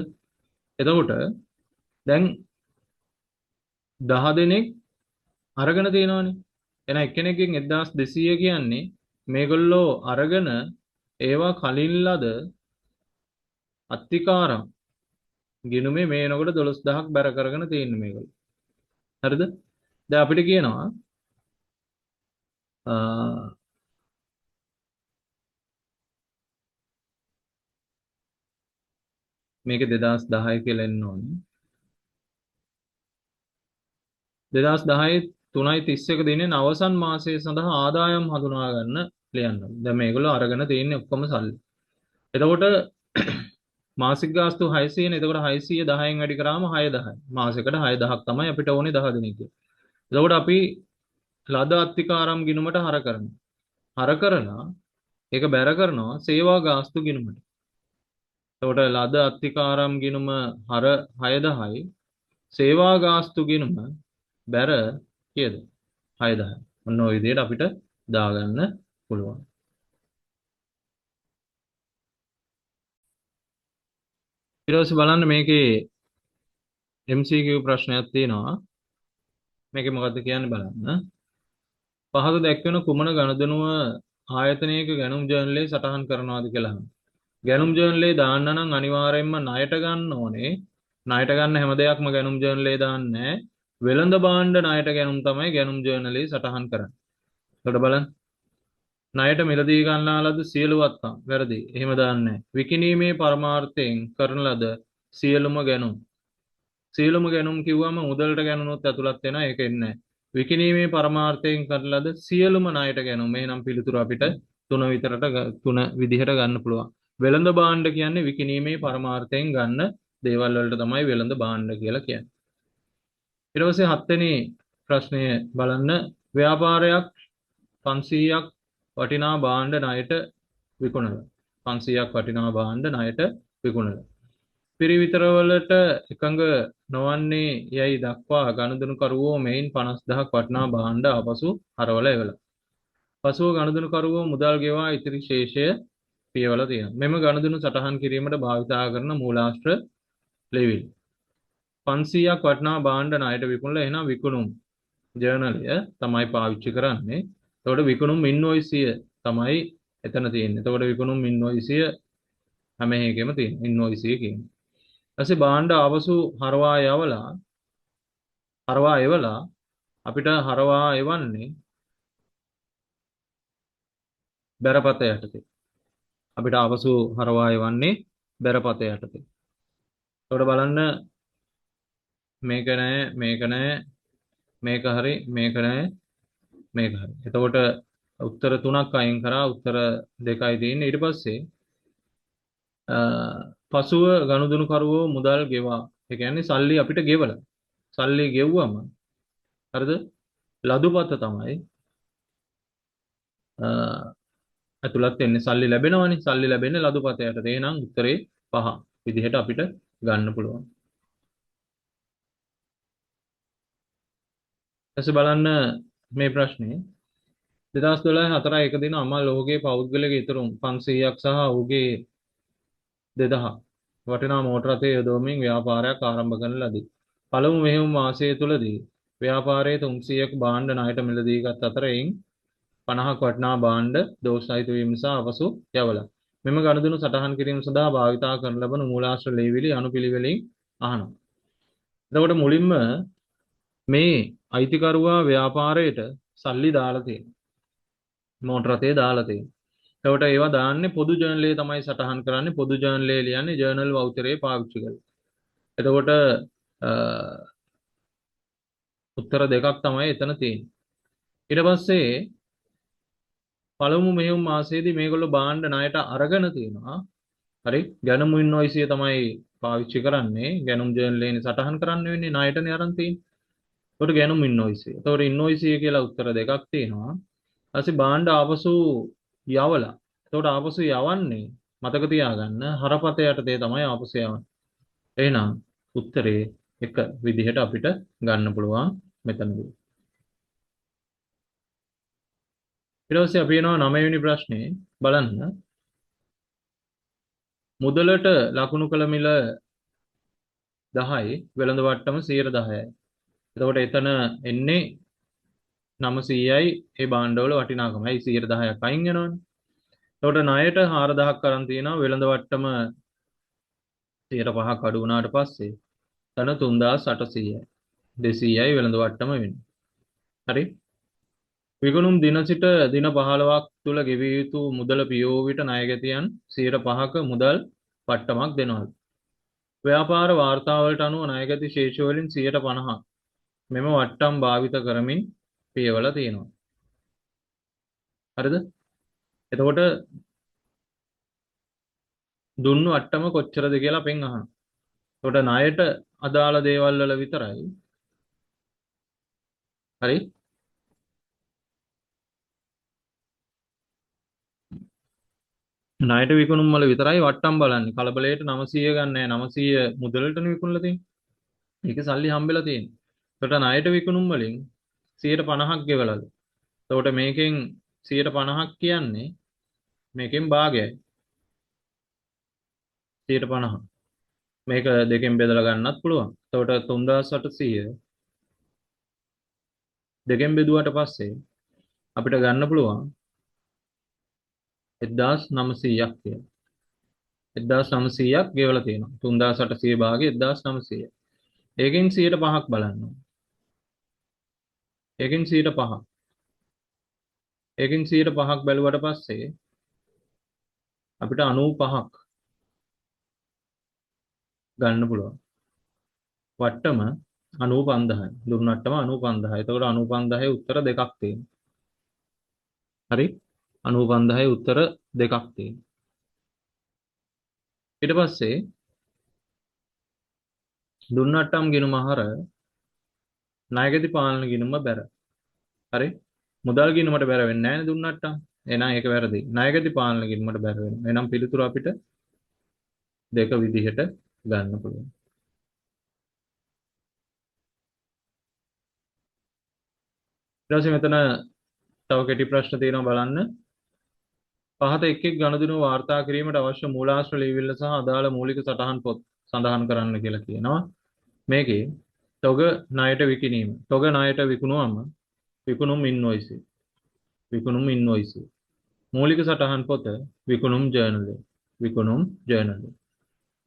එතකොට දැන් 10 දෙනෙක් අරගෙන තියෙනවානේ. එහෙනම් එක්කෙනෙක්ගෙන් 1200 කියන්නේ මේගොල්ලෝ අරගෙන ඒවා කලින් ලද අත්තිකාරම් ගිණුමේ මේ වෙනකොට 12000ක් බැර කරගෙන තියෙන්නේ මේගොල්ලෝ. හරිද? දැන් අපිට කියනවා මේක 2010 කියලා එන්න ඕනේ. 2010 3.31 දිනෙන් අවසන් මාසය සඳහා ආදායම් හඳුනා ගන්න ලියන්න. දැන් මේගොල්ලෝ අරගෙන තියෙන්නේ ඔක්කොම සල්ලි. එතකොට මාසික ගාස්තු 600 නේ. එතකොට 600 10න් වැඩි කරාම 6000. මාසෙකට 6000ක් තමයි අපිට ඕනේ 10 දිනක. එතකොට අපි ලද අත්තිකාරම් ගිණුමට හර කරනවා. හර කරලා ඒක බැර කරනවා සේවා ගාස්තු ගිණුමට. එතකොට ලද අත්තිකාරම් ගිණුම හර 6000යි සේවා ගාස්තු ගිණුම බැර කීයද? 6000. ඔන්න ඔය විදිහට අපිට දාගන්න පුළුවන්. ඊට පස්සේ බලන්න මේකේ MCQ ප්‍රශ්නයක් තියෙනවා. මේකේ මොකද්ද කියන්නේ බලන්න. පහත දැක්වෙන කුමන ගණදෙනුව ආයතනයක ගැනුම් ජර්නලයේ සටහන් කරනවාද කියලා අහනවා. ගැනුම් ජර්නලයේ දාන්න නම් අනිවාර්යයෙන්ම ණයට ගන්න ඕනේ. ණයට ගන්න හැම දෙයක්ම ගැනුම් ජර්නලයේ දාන්නේ නැහැ. වෙළඳ භාණ්ඩ ණයට ගැනුම් තමයි ගැනුම් ජර්නලයේ සටහන් කරන්නේ. එතකොට බලන්න. ණයට මිලදී ගන්නා ලද සියලු වත්කම් වැරදි. එහෙම දාන්නේ නැහැ. විකිණීමේ පරමාර්ථයෙන් කරන ලද සියලුම ගැනුම්. සියලුම ගැනුම් කිව්වම මුදලට ගැනුනොත් ඇතුළත් වෙනවා. ඒක එන්නේ නැහැ. විකිණීමේ පරමාර්ථයෙන් කරන ලද සියලුම ණයට ගැනුම්. එහෙනම් පිළිතුරු අපිට තුන විදිහට ගන්න පුළුවන්. වෙළඳ භාණ්ඩ කියන්නේ විකිණීමේ පරමාර්ථයෙන් ගන්න දේවල් වලට තමයි වෙළඳ භාණ්ඩ කියලා කියන්නේ. ඊට පස්සේ 7 වෙනි ප්‍රශ්නය බලන්න. ව්‍යාපාරයක් 500ක් වටිනා භාණ්ඩ ණයට විකුණනවා. 500ක් වටිනා භාණ්ඩ ණයට විකුණනවා. පිරිවිතරවලට එකඟ නොවන්නේ යයි දක්වා ගනුදෙනුකරුවෝ මෙයින් 50000ක් වටිනා භාණ්ඩ ආපසු හරවලා එවලා. පසුව ගනුදෙනුකරුවෝ මුදල් ගෙවා ඉතිරි ශේෂය පියවලා තියෙනවා. මෙම ගනුදෙනු සටහන් කිරීමට භාවිතා කරන මූලාශ්‍ර ලෙවිල්. 500ක් වටිනා භාණ්ඩ ණයට විකුණලා එහෙනම් විකුණුම් ජර්නලය තමයි පාවිච්චි කරන්නේ. එතකොට විකුණුම් ඉන්වොයිසිය තමයි එතන තියෙන්නේ. එතකොට විකුණුම් ඉන්වොයිසිය හැම එකෙම තියෙන ඉන්වොයිසිය කියන්නේ. ඊපස්සේ භාණ්ඩ ආපසු හරවා එවලා අපිට හරවා එවන්නේ බැරපත යටතේ. අපිට ආපසු හරවා එවන්නේ බැරපත යටතේ. එතකොට බලන්න මේක නෑ මේක හරි මේක නෑ මේක හරි. එතකොට උත්තර 3ක් අයින් කරා උත්තර 2යි තියෙන්නේ. ඊට පස්සේ පසුව ගනුදෙනු කරුවෝ මුදල් ගෙවා. ඒ කියන්නේ සල්ලි අපිට ගෙවලා. සල්ලි ගෙව්වම හරිද? ලදුපත තමයි අ, ඇතුළත් වෙන්නේ සල්ලි ලැබෙනවනේ. සල්ලි ලැබෙන්නේ ලදුපතයට. එහෙනම් උත්තරේ 5 විදිහට අපිට ගන්න පුළුවන්. ඊට බලන්න මේ ප්‍රශ්නේ 2012 4 1 දින අමල් ඔහුගේ පෞද්ගලික ඉතුරුම් 500ක් සහ ඔහුගේ 2000 වටිනා මෝටර රථය යොදවමින් ව්‍යාපාරයක් ආරම්භ කරන ලදී. පළමු මෙහෙයුම් මාසය තුලදී ව්‍යාපාරයේ 300ක භාණ්ඩ ණයට මිලදී ගත් අතර එයින් 50ක් වටිනා භාණ්ඩ දෝෂයිත වීම නිසා අපසු යවලා. මෙම ගනුදෙනු සටහන් කිරීම සඳහා භාවිතා කරන ලබන මූලාශ්‍ර ලේවිලි අනුපිළිවෙලින් අහනවා. එතකොට මුලින්ම මේ අයිතිකරුවා ව්‍යාපාරයට සල්ලි දාලා තියෙනවා. මෝටර රථය දාලා තියෙනවා. එතකොට ඒවා දාන්නේ පොදු ජර්නලයේ තමයි සටහන් කරන්නේ. පොදු ජර්නලයේ ලියන්නේ ජර්නල් වවුචරේ පාවිච්චි කරලා. එතකොට උත්තර දෙකක් තමයි එතන තියෙන්නේ. ඊට පස්සේ පළමු මෙහෙයුම් මාසයේදී මේගොල්ලෝ භාණ්ඩ ණයට අරගෙන තියෙනවා. හරි? ගැනුම් ඉන්වොයිසිය තමයි පාවිච්චි කරන්නේ. ගැනුම් ජර්නලයේ සටහන් කරන්න වෙන්නේ ණයටනේ අරන් තියෙන්නේ. එතකොට ගැනුම් ඉන්වොයිසිය. එතකොට ඉන්වොයිසිය කියලා උත්තර දෙකක් තියෙනවා. ඊපස්සේ භාණ්ඩ ආපසු යවලා. එතකොට ආපසු යවන්නේ මතක තියාගන්න හරපත යටතේ තමයි ආපසු යවන්නේ. එහෙනම් උත්තරේ එක විදිහට අපිට ගන්න පුළුවන් මෙතනදී. ඊට පස්සේ අපි එනවා 9 වෙනි ප්‍රශ්නේ බලන්න. මුදලට ලකුණු කළ මිල 10යි වෙළඳ වට්ටම 10%යි. එතකොට එතන එන්නේ 900යි ඒ භාණ්ඩවල වටිනාකමයි 10%ක් අයින් වෙනවනේ. එතකොට ණයට 4000ක් අරන් තියෙනවා වෙළඳ වට්ටම 5%ක් අඩු වුණාට පස්සේ තන 3800යි 200යි වෙළඳ වට්ටම වෙන්නේ. හරි? විකුණුම් දින සිට දින 15ක් තුල ගෙවිය යුතු මුදල පියවූ විට ණයගැතියන් 5%ක මුදල් වට්ටමක් දෙනවලු. ව්‍යාපාර වාර්තාවලට අනුව ණයගැති ශේෂ වලින් 50% මෙම වට්ටම් භාවිත කරමින් පියවලා තියෙනවා. හරිද? එතකොට දුන්නු වට්ටම කොච්චරද කියලා අපෙන් අහනවා. එතකොට ණයට අදාළ දේවල් වල විතරයි. හරි? ණයට විකුණුම් වල විතරයි වට්ටම් බලන්නේ. කලබලයට 900 ගන්නෑ. 900 මුදලටනේ විකුණලා තියෙන්නේ. ඒක සල්ලි හම්බෙලා තියෙන්නේ. එතකොට ණයට විකුණුම් වලින් 50%ක් ගෙවලාද. එතකොට මේකෙන් 50%ක් කියන්නේ මේකෙන් භාගයයි. 50%. මේක දෙකෙන් බෙදලා ගන්නත් පුළුවන්. එතකොට 3800 දෙකෙන් බෙදුවට පස්සේ අපිට ගන්න පුළුවන් 1900ක් කියලා. 1900ක් ගෙවලා තියෙනවා. 3800 භාගය 1900. ඒකෙන් 5%ක් බලන්න ඕනේ. ඒකෙන් 5%. ඒකෙන් 5%ක් බැලුවට පස්සේ අපිට 95ක් ගන්න පුළුවන්. වට්ටම 95000. දුන්න වට්ටම 95000. එතකොට 95000 උත්තර දෙකක් තියෙනවා. හරි? 95000 උත්තර දෙකක් තියෙනවා. ඊට පස්සේ දුන්න වට්ටම් ගිණුම හර ණයගැති පාලන ගිණුම බැර. හරි? මුදල් ගිණුමට බැර වෙන්නේ නැහැ නේ දුන්න වට්ටම්. එහෙනම් ඒක වැරදි. ණයගැති පාලන ගිණුමට බැර වෙනවා. එහෙනම් පිළිතුර අපිට දෙක විදිහට ගන්න පුළුවන්. ඊට පස්සේ මෙතන තව කෙටි ප්‍රශ්න තියෙනවා බලන්න. පහත එක් එක් ගනුදෙනුව වාර්තා කිරීමට අවශ්‍ය මූලාශ්‍ර ලියවිල්ල සහ අදාළ මූලික සටහන් පොත් සඳහන් කරන්න කියලා කියනවා. මේකේ තොග ණයට විකිණීම. තොග ණයට විකුණුවම විකුණුම් ඉන්වොයිස්. විකුණුම් ඉන්වොයිස්. මූලික සටහන් පොත විකුණුම් ජර්නල්. විකුණුම් ජර්නල්.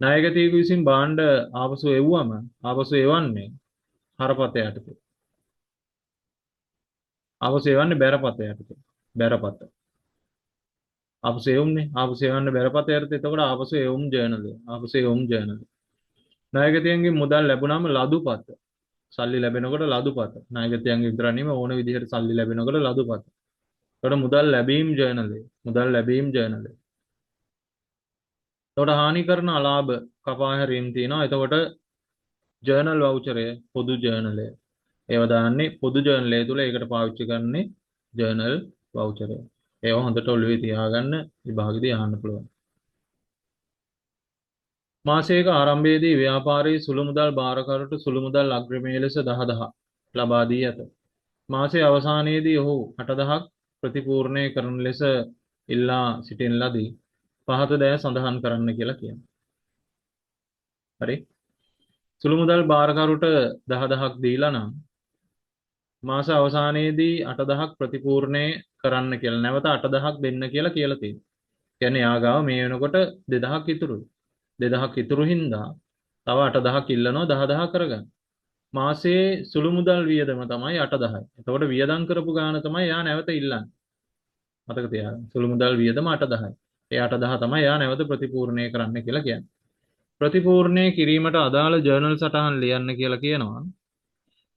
ණයගැතියෙකු විසින් භාණ්ඩ ආපසු එව්වම ආපසු එවන්නේ හරපත යටතේ. ආපසු එවන්නේ බැරපත යටතේ. බැරපත. ආපසු එවුම්නේ. ආපසු එවන්නේ බැරපත යටතේ. එතකොට ආපසු එවුම් ජර්නල්. ආපසු එවුම් ජර්නල්. ණයගැතියන්ගේ මුදල් ලැබුණාම ලදුපත. සල්ලි ලැබෙනකොට ලදුපත. ණයගැතියන්ගේ විතරක් නෙමෙයි ඕන විදිහට සල්ලි ලැබෙනකොට ලදුපත. එතකොට මුදල් ලැබීම් ජර්නලය. මුදල් ලැබීම් ජර්නලය. එතකොට හානි කරන අලාභ කපා හැරීම් තියෙනවා. එතකොට ජර්නල් වවුචරය පොදු ජර්නලය. ඒව දාන්නේ පොදු ජර්නලය තුල ඒකට පාවිච්චි කරන්නේ ජර්නල් වවුචරය. ඒව හොඳට ඔළුවේ තියාගන්න විභාගෙදී අහන්න පුළුවන්. මාසයක ආරම්භයේදී ව්‍යාපාරයේ සුළු මුදල් භාරකරුට සුළු මුදල් අග්‍රමී ලෙස 10,000 ලබා දී ඇත. මාසයේ අවසානයේදී ඔහු 8,000ක් ප්‍රතිපූර්ණය කරන ලෙස ඉල්ලා සිටින ලදී. පහත දෑ සඳහන් කරන්න කියලා කියනවා. හරි. සුළු මුදල් භාරකරුට 10,000ක් දීලා නම් මාස අවසානයේදී 8,000ක් ප්‍රතිපූර්ණය කරන්න කියලා නැවත 8,000ක් දෙන්න කියලා තියෙනවා. කියන්නේ යාගාව මේ වෙනකොට 2,000ක් ඉතුරුයි. 2,000ක් ඉතුරු හින්දා තව 8,000ක් ඉල්ලනවා 10,000 කරගන්න. මාසයේ සුළු මුදල් වියදම තමයි 8,000යි. එතකොට වියදම් කරපු ගාණ තමයි යා නැවත ඉල්ලන්නේ. මතක තියාගන්න. සුළු මුදල් වියදම 8,000යි. ඒ 8,000 තමයි යා නැවත ප්‍රතිපූර්ණය කරන්න කියලා කියන්නේ. ප්‍රතිපූර්ණය කිරීමට අදාළ ජර්නල් සටහන් ලියන්න කියලා කියනවා.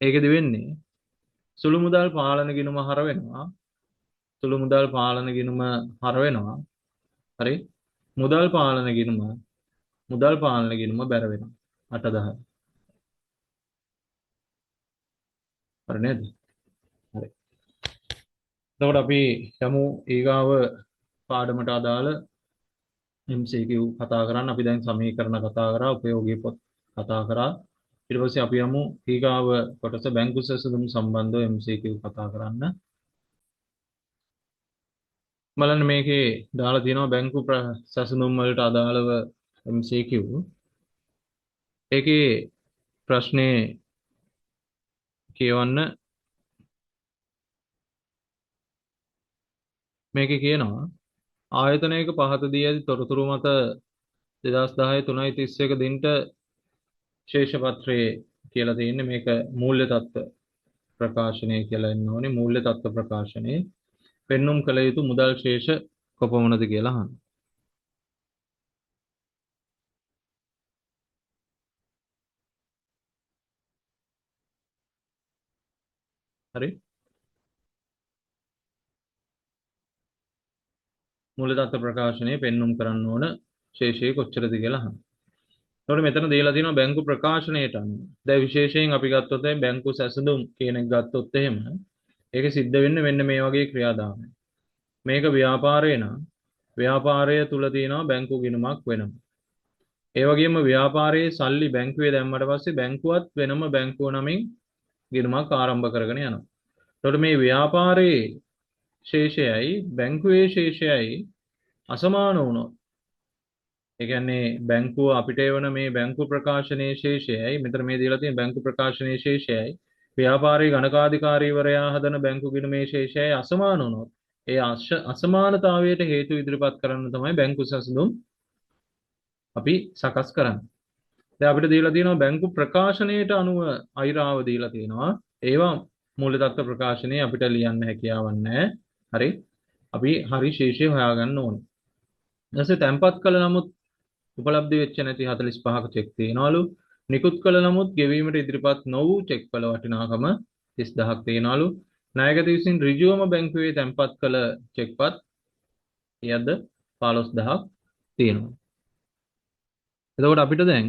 ඒකෙදි වෙන්නේ සුළු මුදල් පාලන ගිණුම හර වෙනවා. සුළු මුදල් පාලන ගිණුම හර වෙනවා. හරි. මුදල් පාලන ගිණුම බැර වෙනවා. 8,000. හරි නේද? හරි. එතකොට අපි යමු ඊගාව පාඩමට අදාළ MCQ කතා කරන්න. අපි දැන් සමීකරණ කතා කරා, උපයෝගී පොත් කතා කරා. ඊට පස්සේ අපි යමු ඊගාව කොටස බැංකු සැසඳුම් සම්බන්ධව MCQ කතා කරන්න. බලන්න මේකේ දාලා තියෙනවා බැංකු සැසඳුම් වලට අදාළව MCQ. ඒකේ ප්‍රශ්නේ කියවන්න. මේකේ කියනවා ආයතනයක පහත දී ඇති තොරතුරු මත 2010 3:31 දිනට ශේෂපත්‍රයේ කියලා තියෙන්නේ මේක මූල්‍ය තත්ත්ව ප්‍රකාශනය කියලා එන්න ඕනේ. මූල්‍ය තත්ත්ව ප්‍රකාශනයේ පෙන්눔 කළ යුතු මුදල් ශේෂ කොපමණද කියලා අහන්න. හරි. මූල්‍ය තත්ත්ව ප්‍රකාශනයේ පෙන්눔 කරන්න ඕන ශේෂය කොච්චරද කියලා අහන්න. එතකොට මෙතන දීලා තියෙනවා බැංකු ප්‍රකාශනයට අනුව. දැන් විශේෂයෙන් අපි ගත්තොත් බැංකු සැසඳුම් කියන එක ගත්තොත් එහෙම ඒක සිද්ධ වෙන්නේ මෙන්න මේ වගේ ක්‍රියාදාමයක්. මේක ව්‍යාපාරේ නම් ව්‍යාපාරය තුල තියෙනවා බැංකු ගිණුමක් වෙනවා. ඒ වගේම ව්‍යාපාරයේ සල්ලි බැංකුවේ දැම්මට පස්සේ බැංකුවත් වෙනම බැංකුව නමින් ගිණුමක් ආරම්භ කරගෙන යනවා. එතකොට මේ ව්‍යාපාරයේ ශේෂයයි බැංකුවේ ශේෂයයි අසමාන වුණොත් ඒ කියන්නේ බැංකුව අපිට එවන මේ බැංකු ප්‍රකාශනයේ ශේෂයයි මෙතන මේ දීලා තියෙන බැංකු ප්‍රකාශනයේ ශේෂයයි ව්‍යාපාරී ගණකාධිකාරීවරයා හදන බැංකු ගිණුමේ ශේෂයයි අසමාන වුණොත් ඒ අසමානතාවයට හේතු ඉදිරිපත් කරන්න තමයි බැංකු සැසඳුම් අපි සකස් කරන්නේ. දැන් අපිට දීලා තියෙනවා බැංකු ප්‍රකාශනයට අනුව අයිරාව දීලා තියෙනවා. ඒවා මූල්‍ය තත්ත්ව ප්‍රකාශනයේ අපිට ලියන්න හැකියාවක් නැහැ. හරි. අපි හරි ශේෂය හොයාගන්න ඕනේ. ඊටසේ තැම්පත් කළ නමුත් උපලබ්ධ වෙච්ච නැති 45ක චෙක් තියනවලු. නිකුත් කළ නමුත් ගෙවීමට ඉදිරිපත් නොවූ චෙක් වල වටිනාකම 30000ක් තියනවලු. ණයගැති විසින් ඍජුවම බැංකුවේ තැන්පත් කළ චෙක්පත් කීයක්ද 15000ක් තියෙනවා. එතකොට අපිට දැන්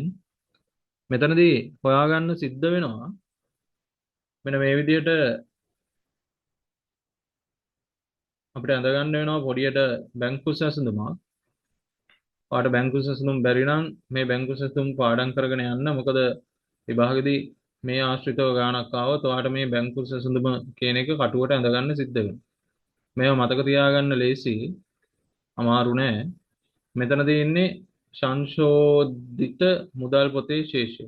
මෙතනදී හොයාගන්න සිද්ධ වෙනවා මෙන්න මේ විදිහට අපිට අඳගන්න වෙනවා පොඩියට බැංකු සැසඳුමක්. ඔයාලට බැංකු සැසඳුම් බැරි නම් මේ බැංකු සැසඳුම් පාඩම් කරගෙන යන්න. මොකද විභාගෙදී මේ ආශ්‍රිතව ගාණක් ආවොත් ඔයාලට මේ බැංකු සැසඳුම කියන එක කටුවට අඳගන්න සිද්ධ වෙනවා. මේවා මතක තියාගන්න ලේසි අමාරු නෑ. මෙතන තියෙන්නේ සංශෝධිත මුදල් පොතේ ශේෂය.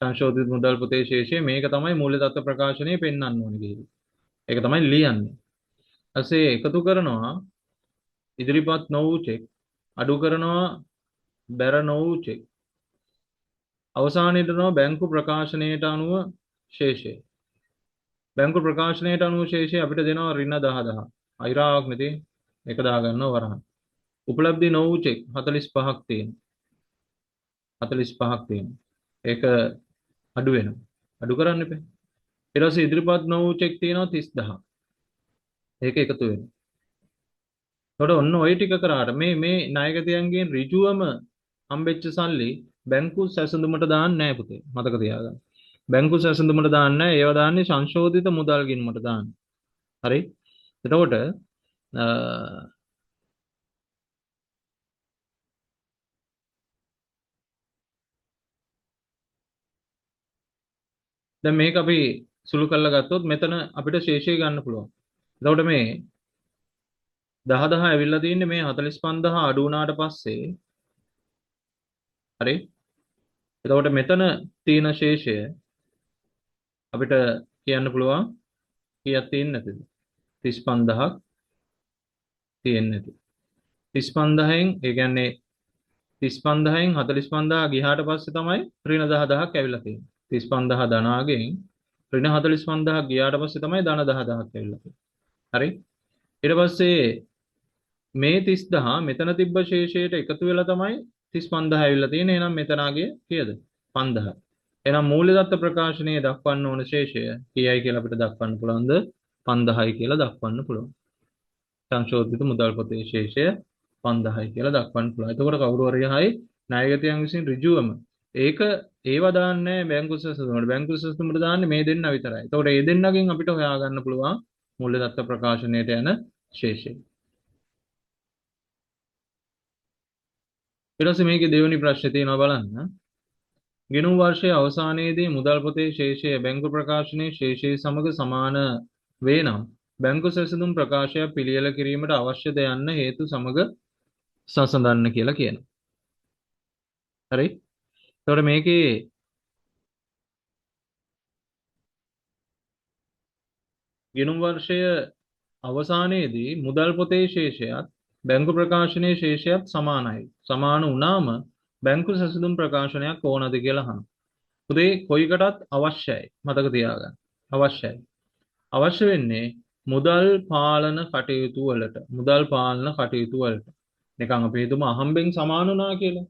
සංශෝධිත මුදල් පොතේ ශේෂය මේක තමයි මූල්‍ය තත්ත්ව ප්‍රකාශනයේ පෙන්වන්න ඕනේ කියලා. ඒක තමයි ලියන්නේ. ඊපස්සේ එකතු කරනවා ඉදිරිපත් නොවූ චෙක්, අඩු කරනවා බැර නොවූ චෙක්. අවසානයේදී දෙනවා බැංකු ප්‍රකාශනයට අනුව ශේෂය. බැංකු ප්‍රකාශනයට අනුව ශේෂය අපිට දෙනවා ඍණ 10000. අයිරාවක් නෙති එක දාගන්නවා වරහන්. උපලබ්ධි නොවූ චෙක් 45ක් තියෙනවා. 45ක් තියෙනවා. ඒක අඩු වෙනවා. අඩු කරන්න එපා. ඊට පස්සේ ඉදිරිපත් නොවූ චෙක් තියෙනවා 30000. ඒක එකතු වෙනවා. එතකොට ඔන්න ඔය ටික කරාට මේ ණයගැතියන්ගෙන් ඍජුවම හම්බෙච්ච සල්ලි බැංකු සැසඳුමට දාන්නේ නැහැ පුතේ. මතක තියාගන්න. බැංකු සැසඳුමට දාන්නේ නැහැ. ඒවා දාන්නේ සංශෝධිත මුදල් ගිණුමට දාන්නේ. හරි? එතකොට දැන් මේක අපි සුළු කරලා ගත්තොත් මෙතන අපිට ශේෂය ගන්න පුළුවන්. එතකොට මේ 10 ඇවිල්ලා තින්නේ මේ 45000 අඩු වුණාට පස්සේ හරි. එතකොට මෙතන තියෙන ශේෂය අපිට කියන්න පුළුවන් කීයක් තියෙන්නේ නැතිද? 35000ක් තියෙන්නේ නැති. 35000න් ඒ කියන්නේ 35000න් 45000 ගියාට පස්සේ තමයි ඍණ 10000ක් ඇවිල්ලා තියෙන්නේ. 35000 ධනාගෙන් ඍණ 45000 ගියාට පස්සේ තමයි ධන 10000ක් ඇවිල්ලා තියෙන්නේ. හරි? ඊට පස්සේ මේ 30000 මෙතන තිබ්බ ශේෂයට එකතු වෙලා තමයි 35000 ඇවිල්ලා තියෙන්නේ. එහෙනම් මෙතන ආගේ කීයද? 5000. එහෙනම් මූල්‍ය දත්ත ප්‍රකාශනයේ දක්වන්න ඕන ශේෂය කීයයි කියලා අපිට දක්වන්න පුළුවන්ද? 5000යි කියලා දක්වන්න පුළුවන්. සංශෝධිත මුදල් පොතේ ශේෂය 5000යි කියලා දක්වන්න පුළුවන්. එතකොට කවුරු හරි හයි ණයගැතියන් විසින් ඍජුවම ඒක ඒව දාන්නේ බැංකු සැසඳුමට. බැංකු සැසඳුමට දාන්නේ මේ දෙන්න විතරයි. එතකොට මේ දෙන්නගෙන් අපිට හොයාගන්න පුළුවන් මූල්‍ය දත්ත ප්‍රකාශනයට යන ශේෂය. ඊට පස්සේ මේකේ දෙවෙනි ප්‍රශ්නේ තියෙනවා බලන්න. ගෙනුම් වර්ෂයේ අවසානයේදී මුදල් පොතේ ශේෂය බැංකු ප්‍රකාශනයේ ශේෂය සමග සමාන වේ නම් බැංකු සැසඳුම් ප්‍රකාශයක් පිළියෙල කිරීමට අවශ්‍යද යන්න හේතු සමග සසඳන්න කියලා කියනවා. හරි? එතකොට මේකේ ගෙනුම් වර්ෂය අවසානයේදී මුදල් පොතේ ශේෂයත් බැංකු ප්‍රකාශනයේ ශේෂයත් සමානයි. සමාන වුණාම බැංකු සැසඳුම් ප්‍රකාශනයක් ඕනද කියලා අහනවා. පුතේ කොයිකටත් අවශ්‍යයි. මතක තියාගන්න. අවශ්‍යයි. අවශ්‍ය වෙන්නේ මුදල් පාලන කටයුතු වලට. මුදල් පාලන කටයුතු වලට. නිකන් අපි හිතමු අහම්බෙන් සමාන වුණා කියලා.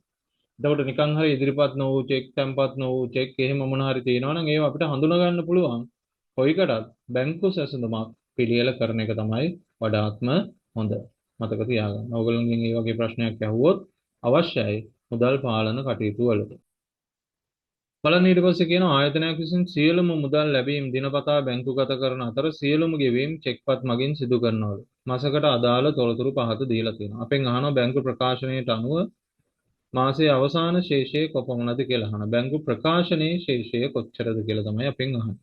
එතකොට නිකන් හරි ඉදිරිපත් නොවූ චෙක්, තැන්පත් නොවූ චෙක් එහෙම මොන හරි තියෙනවා නම් ඒව අපිට හඳුනා ගන්න පුළුවන්. කොයිකටත් බැංකු සැසඳුමක් පිළියෙල කරන එක තමයි වඩාත්ම හොඳ. මතක තියාගන්න. ඕගොල්ලන්ගෙන් මේ වගේ ප්‍රශ්නයක් ඇහුවොත් අවශ්‍යයි මුදල් පාලන කටයුතු වලට. බලන්න ඊට පස්සේ කියනවා ආයතනයක් විසින් සියලුම මුදල් ලැබීම් දිනපතා බැංකුගත කරන අතර සියලුම ගෙවීම් චෙක්පත් මගින් සිදු කරනවලු. මාසකට අදාළ තොරතුරු පහත දීලා තියෙනවා. අපෙන් අහනවා බැංකු ප්‍රකාශනයට අනුව මාසයේ අවසාන ශේෂය කොපමණද කියලා අහනවා. බැංකු ප්‍රකාශනයේ ශේෂය කොච්චරද කියලා තමයි අපෙන් අහන්නේ.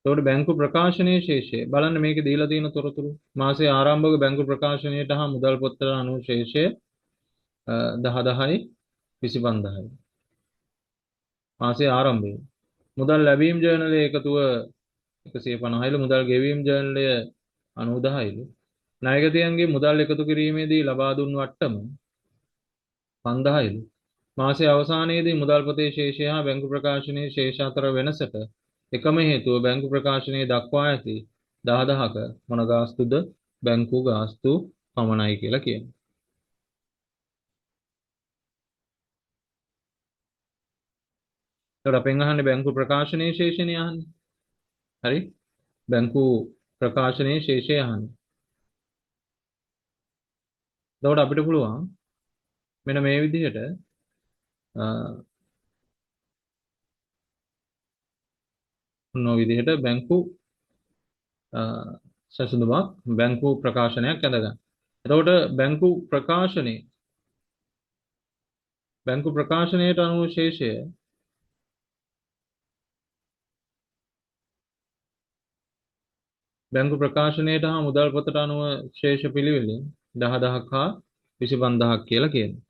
එතකොට බැංකු ප්‍රකාශනයේ ශේෂය බලන්න මේකේ දීලා තියෙන තොරතුරු. මාසයේ ආරම්භක බැංකු ප්‍රකාශනයට හා මුදල් පොතට අනුව ශේෂය 10,10යි 25,000යි. මාසයේ ආරම්භයේ මුදල් ලැබීම් ජර්නලයේ එකතුව 150යිලු මුදල් ගෙවීම් ජර්නලය 90,000යිලු ණයගැතියන්ගේ මුදල් එකතු කිරීමේදී ලබා දුන් වට්ටම 5,000යිලු මාසයේ අවසානයේදී මුදල් පොතේ ශේෂය හා බැංකු ප්‍රකාශනයේ ශේෂ අතර වෙනසට එකම හේතුව බැංකු ප්‍රකාශනයේ දක්වා ඇති 10,000ක මොන ගාස්තුද බැංකු ගාස්තු පමණයි කියලා කියනවා. ඒකට අපෙන් අහන්නේ බැංකු ප්‍රකාශනයේ ශේෂණේ අහන්නේ. හරි? බැංකු ප්‍රකාශනයේ ශේෂය අහන්නේ. එතකොට අපිට පුළුවන් මෙන්න මේ විදිහට මොන විදිහට බැංකු සැසඳුමක් බැංකු ප්‍රකාශනයක් ඇඳගන්න. එතකොට බැංකු ප්‍රකාශනයට අනුව ශේෂය බැංකු ප්‍රකාශනයට හා මුදල් පොතට අනුව ශේෂ පිළිවෙලින් 10,000ක් හා 25,000ක් කියලා කියනවා.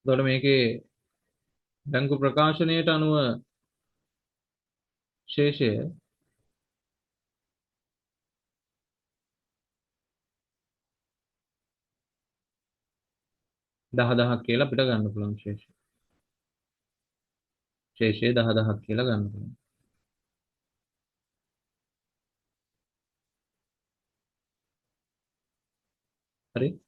එතකොට මේකේ බැංකු ප්‍රකාශනයට අනුව ශේෂය 10,000ක් කියලා අපිට ගන්න පුළුවන් ශේෂය. ශේෂය 10,000ක් කියලා ගන්න පුළුවන්. හරි.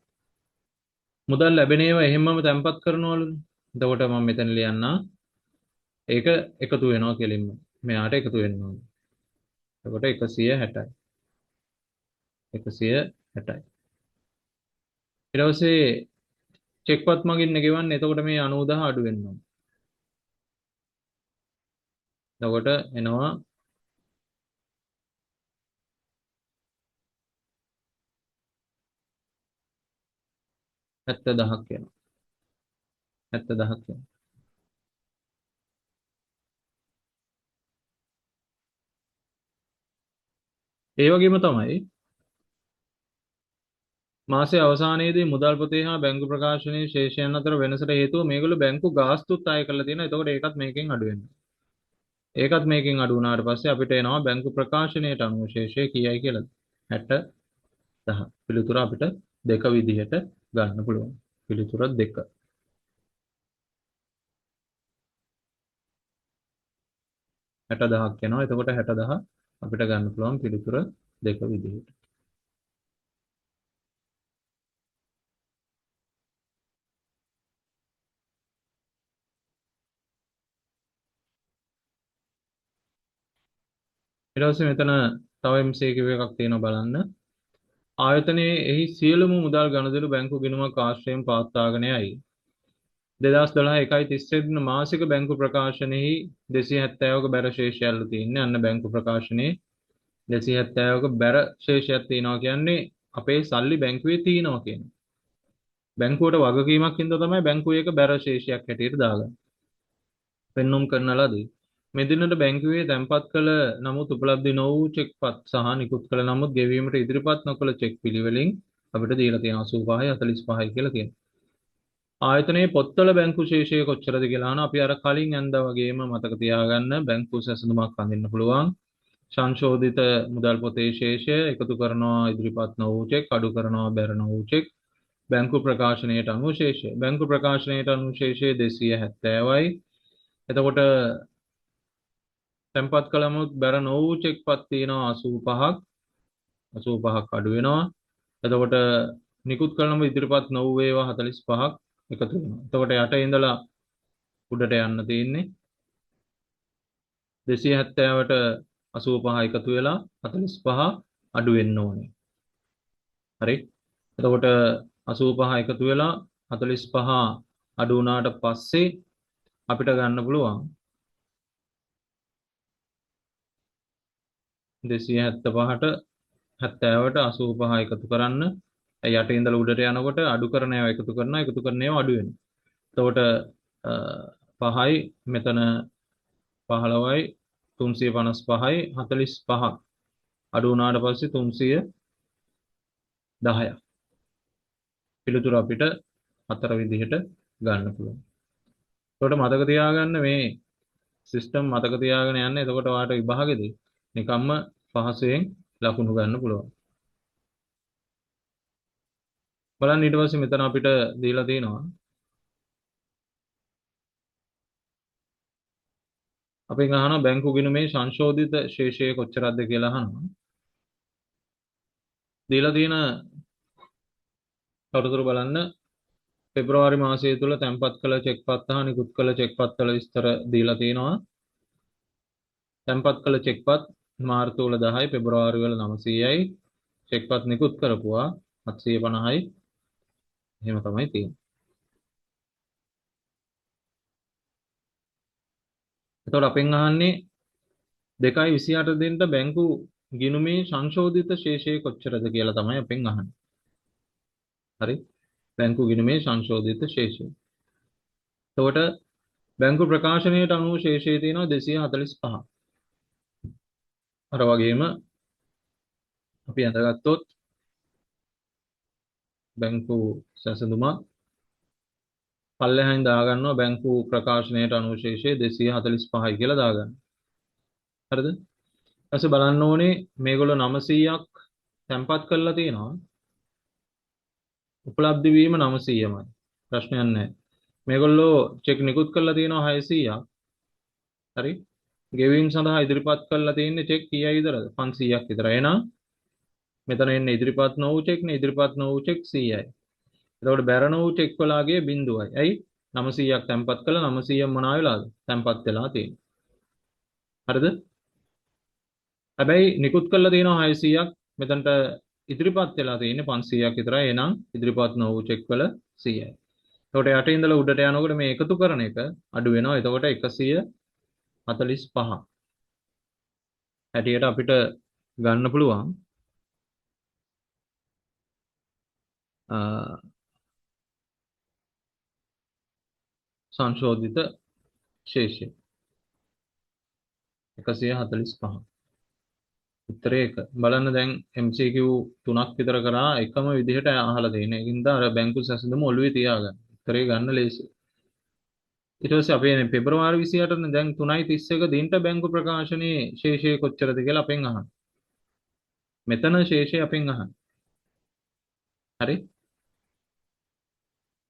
මුදල් ලැබෙන ඒවා එහෙමම තැන්පත් කරනවලුනේ. එතකොට මම මෙතන ලියන්න ඒක එකතු වෙනවා කෙලින්ම. මෙයාට එකතු වෙන්න ඕනේ. එතකොට 160යි. 160යි. ඊට පස්සේ චෙක්පත් මගින් ගෙවන්නේ. එතකොට මේ 90000 අඩු වෙන්න ඕනේ. එතකොට එනවා 70000ක් වෙනවා. 70000ක් වෙනවා. ඒ වගේම තමයි මාසයේ අවසානයේදී මුදල් පොතේ හා බැංකු ප්‍රකාශනයේ ශේෂයන් අතර වෙනසට හේතුව මේගොල්ලෝ බැංකු ගාස්තුත් අය කරලා තියෙනවා. එතකොට ඒකත් මේකෙන් අඩු වෙනවා. ඒකත් මේකෙන් අඩු වුණාට පස්සේ අපිට එනවා බැංකු ප්‍රකාශනයට අනුව ශේෂය කීයයි කියලාද? 60000. පිළිතුර අපිට දෙක විදිහට ගන්න පුළුවන්. පිළිතුර දෙක. 60000ක් වෙනවා. එතකොට 60000 අපිට ගන්න පුළුවන් පිළිතුර දෙක විදිහට. ඊට පස්සේ මෙතන තව MCQ එකක් තියෙනවා බලන්න. ආයතනයේ එහි සියලුම මුදල් ගනුදෙනු බැංකු ගිණුමක් ආශ්‍රයෙන් පවත්වාගෙන යයි. 2012 1.30 දින මාසික බැංකු ප්‍රකාශනයෙහි 270ක බැර ශේෂයල්ලු තියෙන්නේ. අන්න බැංකු ප්‍රකාශනයේ 270ක බැර ශේෂයක් තියෙනවා කියන්නේ අපේ සල්ලි බැංකුවේ තියෙනවා කියන්නේ. බැංකුවට වගකීමක් හින්දා තමයි බැංකුවේ එක බැර ශේෂයක් හැටියට දාගන්නේ. පෙන්눔 කරන ලදී. මේ දිනට බැංකුවේ තැන්පත් කළ නමුත් උපලබ්ධ නොවූ චෙක්පත් සහ නිකුත් කළ නමුත් ගෙවීමට ඉදිරිපත් නොකළ චෙක් පිළිවෙලින් අපිට දීලා තියෙනවා 85යි 45යි කියලා කියනවා. ආයතනයේ පොත්වල බැංකු ශේෂය කොච්චරද කියලා අහන අපි අර කලින් ඇන්දා වගේම මතක තියාගන්න බැංකු සැසඳුමක් අඳින්න පුළුවන්. සංශෝධිත මුදල් පොතේ ශේෂය එකතු කරනවා ඉදිරිපත් නොවූ චෙක් අඩු කරනවා බැර නොවූ චෙක් බැංකු ප්‍රකාශනයට අනුව ශේෂය. බැංකු ප්‍රකාශනයට අනුව ශේෂය 270යි. එතකොට තැන්පත් කළමුත් බැර නොවූ චෙක්පත් තියෙනවා 85ක්. 85ක් අඩු වෙනවා. එතකොට නිකුත් කළම ඉදිරිපත් නොවූ ඒවා 45ක් එකතු වෙනවා. එතකොට යට ඉඳලා උඩට යන්න තියෙන්නේ 270ට 85 එකතු වෙලා 45 අඩු වෙන්න ඕනේ. හරි. එතකොට 85 එකතු වෙලා 45 අඩු වුණාට පස්සේ අපිට ගන්න පුළුවන් 275ට 70ට 85 එකතු කරන්න. යට ඉඳලා උඩට යනකොට අඩු කරන ඒවා එකතු කරනවා. එකතු කරන ඒවා අඩු වෙනවා. එතකොට 5යි මෙතන 15යි 355යි 45ක් අඩු වුණාට පස්සේ 310ක්. පිළිතුර අපිට හතර විදිහට ගන්න පුළුවන්. එතකොට මතක තියාගන්න මේ සිස්ටම් මතක තියාගෙන යන්න. එතකොට ඔයාලට විභාගෙදී නිකම්ම පහසුවෙන් ලකුණු ගන්න පුළුවන්. බලන්න ඊට පස්සේ මෙතන අපිට දීලා තියෙනවා අපෙන් අහනවා බැංකු ගිණුමේ සංශෝධිත ශේෂය කොච්චරද කියලා අහනවා. දීලා තියෙන තොරතුරු බලන්න පෙබරවාරි මාසය තුල තැන්පත් කළ චෙක්පත් හා නිකුත් කළ චෙක්පත් වල විස්තර දීලා තියෙනවා. තැන්පත් කළ චෙක්පත් මාර්තු වල 10යි පෙබරවාරි වල 900යි චෙක්පත් නිකුත් කරපුවා 750යි එහෙම තමයි තියෙන්නේ. එතකොට අපෙන් අහන්නේ 2.28 දෙන්නට බැංකු ගිණුමේ සංශෝධිත ශේෂය කොච්චරද කියලා තමයි අපෙන් අහන්නේ. හරි. බැංකු ගිණුමේ සංශෝධිත ශේෂය. එතකොට බැංකු ප්‍රකාශනයට අනුව ශේෂය තියෙනවා 245. අර වගේම අපි අඳගත්තොත් බැංකු සැසඳුමක් පල්ලෙහායින් දාගන්නවා බැංකු ප්‍රකාශනයට අනුව ශේෂය 245යි කියලා දාගන්න. හරිද? ඊපස්සේ බලන්න ඕනේ මේගොල්ලෝ 900ක් තැන්පත් කරලා තියෙනවා. උපලබ්ධ වීම 900මයි. ප්‍රශ්නයක් නැහැ. මේගොල්ලෝ චෙක් නිකුත් කරලා තියෙනවා 600ක්. හරි? ගෙවීම් සඳහා ඉදිරිපත් කරලා තියෙන්නේ චෙක් කීයද විතරද? 500ක් විතර. එහෙනම් මෙතන එන්නේ ඉදිරිපත් නොවූ චෙක් නේ ඉදිරිපත් නොවූ චෙක් 100යි. එතකොට බැර නොවූ චෙක් වලගේ බිඳුවයි. ඇයි? 900ක් තැන්පත් කළා 900 මොනවා වෙලාද? තැන්පත් වෙලා තියෙන්නේ. හරිද? හැබැයි නිකුත් කරලා තියෙනවා 600ක්. මෙතනට ඉදිරිපත් වෙලා තියෙන්නේ 500ක් විතරයි. එහෙනම් ඉදිරිපත් නොවූ චෙක් වල 100යි. එතකොට යට ඉඳලා උඩට යනකොට මේ එකතු කරන එක අඩු වෙනවා. එතකොට 145 හැටියට අපිට ගන්න පුළුවන් සංශෝධිත ශේෂය 145. උත්තරේ 1. බලන්න දැන් MCQ 3ක් විතර කරා එකම විදිහට අහලා තියෙන. ඒකින්ද අර බැංකු සැසඳුම ඔළුවේ තියාගන්න. උත්තරේ ගන්න ලේසි. ඊට පස්සේ අපි එන්නේ පෙබරවාරි 28 නේ දැන් 3.31 දිනට බැංකු ප්‍රකාශනයේ ශේෂය කොච්චරද කියලා අපෙන් අහන්න. මෙතන ශේෂය අපෙන් අහන්න. හරි?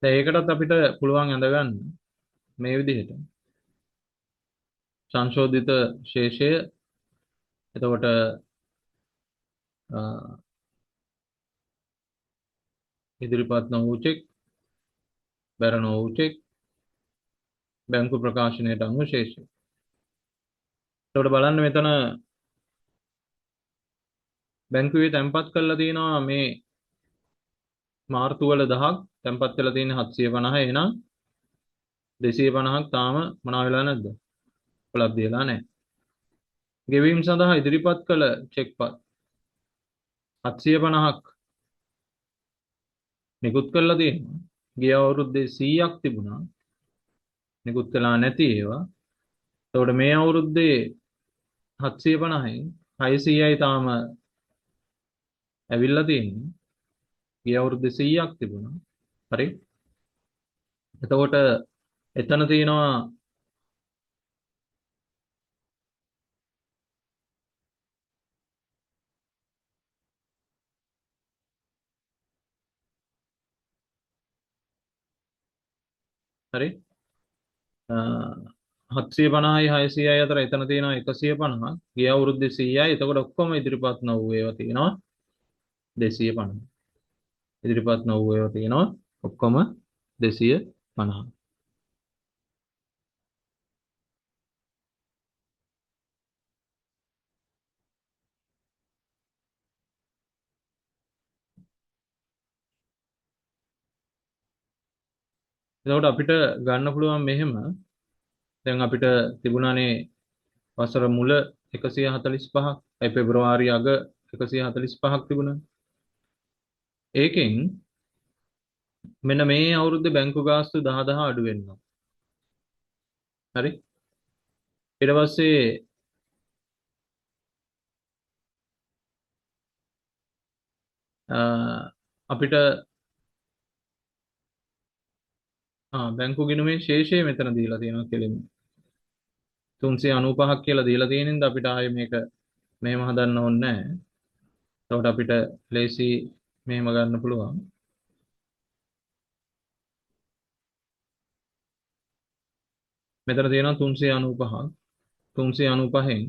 දැන් ඒකටත් අපිට පුළුවන් ඇඳගන්න මේ විදිහට. සංශෝධිත ශේෂය එතකොට ඉදිරිපත් නොවූ චෙක් බැර නොවූ චෙක් බැංකු ප්‍රකාශනයට අනුව ශේෂය. එතකොට බලන්න මෙතන බැංකුවේ තැන්පත් කරලා තියෙනවා මේ මාර්තු වල 1000ක් තැන්පත් කරලා තියෙන්නේ 750. එහෙනම් 250ක් තාම මොනවා වෙලා නැද්ද? උපලබ්ධ වෙලා නැහැ. ගෙවීම් සඳහා ඉදිරිපත් කළ චෙක්පත් 750ක් නිකුත් කරලා තියෙනවා. ගිය අවුරුද්දේ 100ක් තිබුණා. නිකුත් කළා නැති ඒවා. එතකොට මේ අවුරුද්දේ 750න් 600යි තාම ඇවිල්ලා තියෙන්නේ. ගිය අවුරුද්දේ 100ක් තිබුණා. හරි? එතකොට එතන තියෙනවා හරි 750යි 600යි අතර එතන තියෙනවා 150ක් ගිය අවුරුද්දේ 100යි එතකොට ඔක්කොම ඉදිරිපත් නොවූ ඒවා තියෙනවා 250 ඉදිරිපත් නොවූ ඒවා තියෙනවා ඔක්කොම 250 එතකොට අපිට ගන්න පුළුවන් මෙහෙම දැන් අපිට තිබුණානේ වසර මුල 145ක් ඒ පෙබරවාරි අග 145ක් තිබුණා. ඒකෙන් මෙන්න මේ අවුරුද්දේ බැංකු ගාස්තු 10 අඩු වෙනවා. හරි? ඊට පස්සේ අපිට බැංකු ගිණුමේ ශේෂය මෙතන දීලා තියෙනවා කෙලින්ම 395ක් කියලා දීලා තියෙන හින්දා අපිට ආයේ මේක මෙහෙම හදන්න ඕනේ නැහැ. එතකොට අපිට ලේසි මෙහෙම ගන්න පුළුවන්. මෙතන තියෙනවා 395ක් 395න්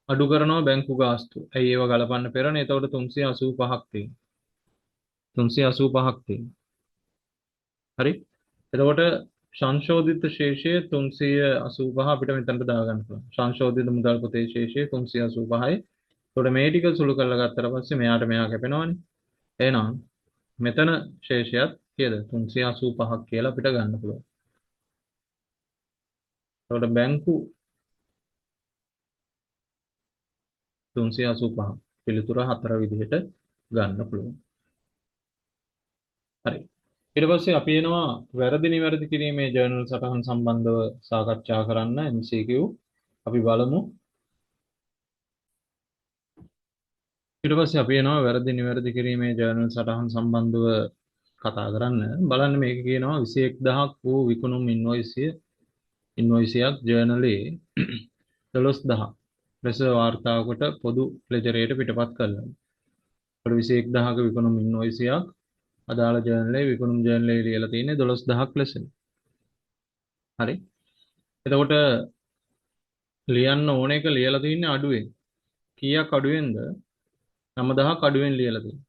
අඩු කරනවා බැංකු ගාස්තු. ඇයි ඒව ගලපන්න පෙරනේ. එතකොට 385ක් තියෙනවා. 385ක් තියෙනවා. හරි? එතකොට සංශෝධිත ශේෂය 385 අපිට මෙතනට දාගන්න පුළුවන්. සංශෝධිත මුදල් පොතේ ශේෂය 385යි. එතකොට මේ ටික සුළු කරලා ගත්තට පස්සේ මෙයාට මෙයා කැපෙනවනේ. එහෙනම් මෙතන ශේෂයත් කීයද? 385ක් කියලා අපිට ගන්න පුළුවන්. එතකොට බැංකු 385 පිළිතුර 4 විදිහට ගන්න පුළුවන්. හරි. ඊට පස්සේ අපි එනවා වැරදි නිවැරදි කිරීමේ ජර්නල් සටහන් සම්බන්ධව සාකච්ඡා කරන්න MCQ අපි බලමු. ඊට පස්සේ අපි එනවා වැරදි නිවැරදි කිරීමේ ජර්නල් සටහන් සම්බන්ධව කතා කරන්න. බලන්න මේක කියනවා 21000ක් වූ විකුණුම් ඉන්වොයිසියක් ජර්නලයේ 12000 ලෙස වාර්තා කොට පොදු ලෙජරයට පිටපත් කළා. 21000ක විකුණුම් ඉන්වොයිසියක් අදාළ ජර්නලයේ විකුණුම් ජර්නලයේ ලියලා තියෙන්නේ 12000ක් ලෙස. හරි. එතකොට ලියන්න ඕන එක ලියලා තියෙන්නේ අඩුවෙන්. කීයක් අඩුවෙන්ද 9000ක් අඩුවෙන් ලියලා තියෙනවා.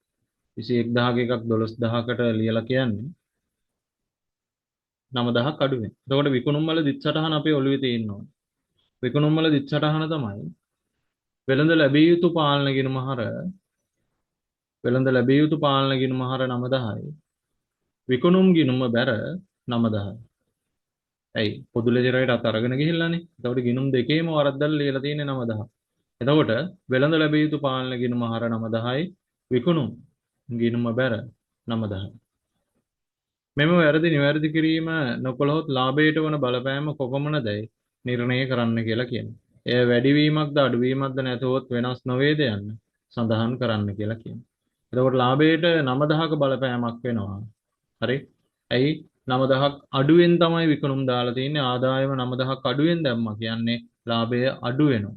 21000ක එකක් 12000කට ලියලා කියන්නේ 9000ක් අඩුවෙන්. එතකොට විකුණුම් වල දිත් සටහන අපේ ඔළුවේ තියෙනවා. විකුණුම් වල දිත් සටහන තමයි වෙළඳ ලැබිය යුතු පාලන ගිණුම හර වෙළඳ ලැබිය යුතු පාලන ගිණුම හර 9000යි. විකුණුම් ගිණුම බැර 9000යි. ඇයි පොදු ලෙජරයට අත අරගෙන ගිහිල්ලානේ. එතකොට ගිණුම් දෙකේම වරද්දලා ලියලා තියෙන්නේ 9000. එතකොට වෙළඳ ලැබිය යුතු පාලන ගිණුම හර 9000යි. විකුණුම් ගිණුම බැර 9000යි. මෙම වැරදි නිවැරදි කිරීම නොකළහොත් ලාභයට වන බලපෑම කොපමණදයි නිර්ණය කරන්න කියලා කියනවා. එය වැඩිවීමක්ද අඩුවීමක්ද නැතහොත් වෙනස් නොවේද යන්න සඳහන් කරන්න කියලා කියනවා. එතකොට ලාභයට 9000ක බලපෑමක් වෙනවා. හරි? ඇයි 9000ක් අඩුවෙන් තමයි විකුණුම් දාලා තියෙන්නේ. ආදායම 9000ක් අඩුවෙන් දැම්මා කියන්නේ ලාභය අඩු වෙනවා.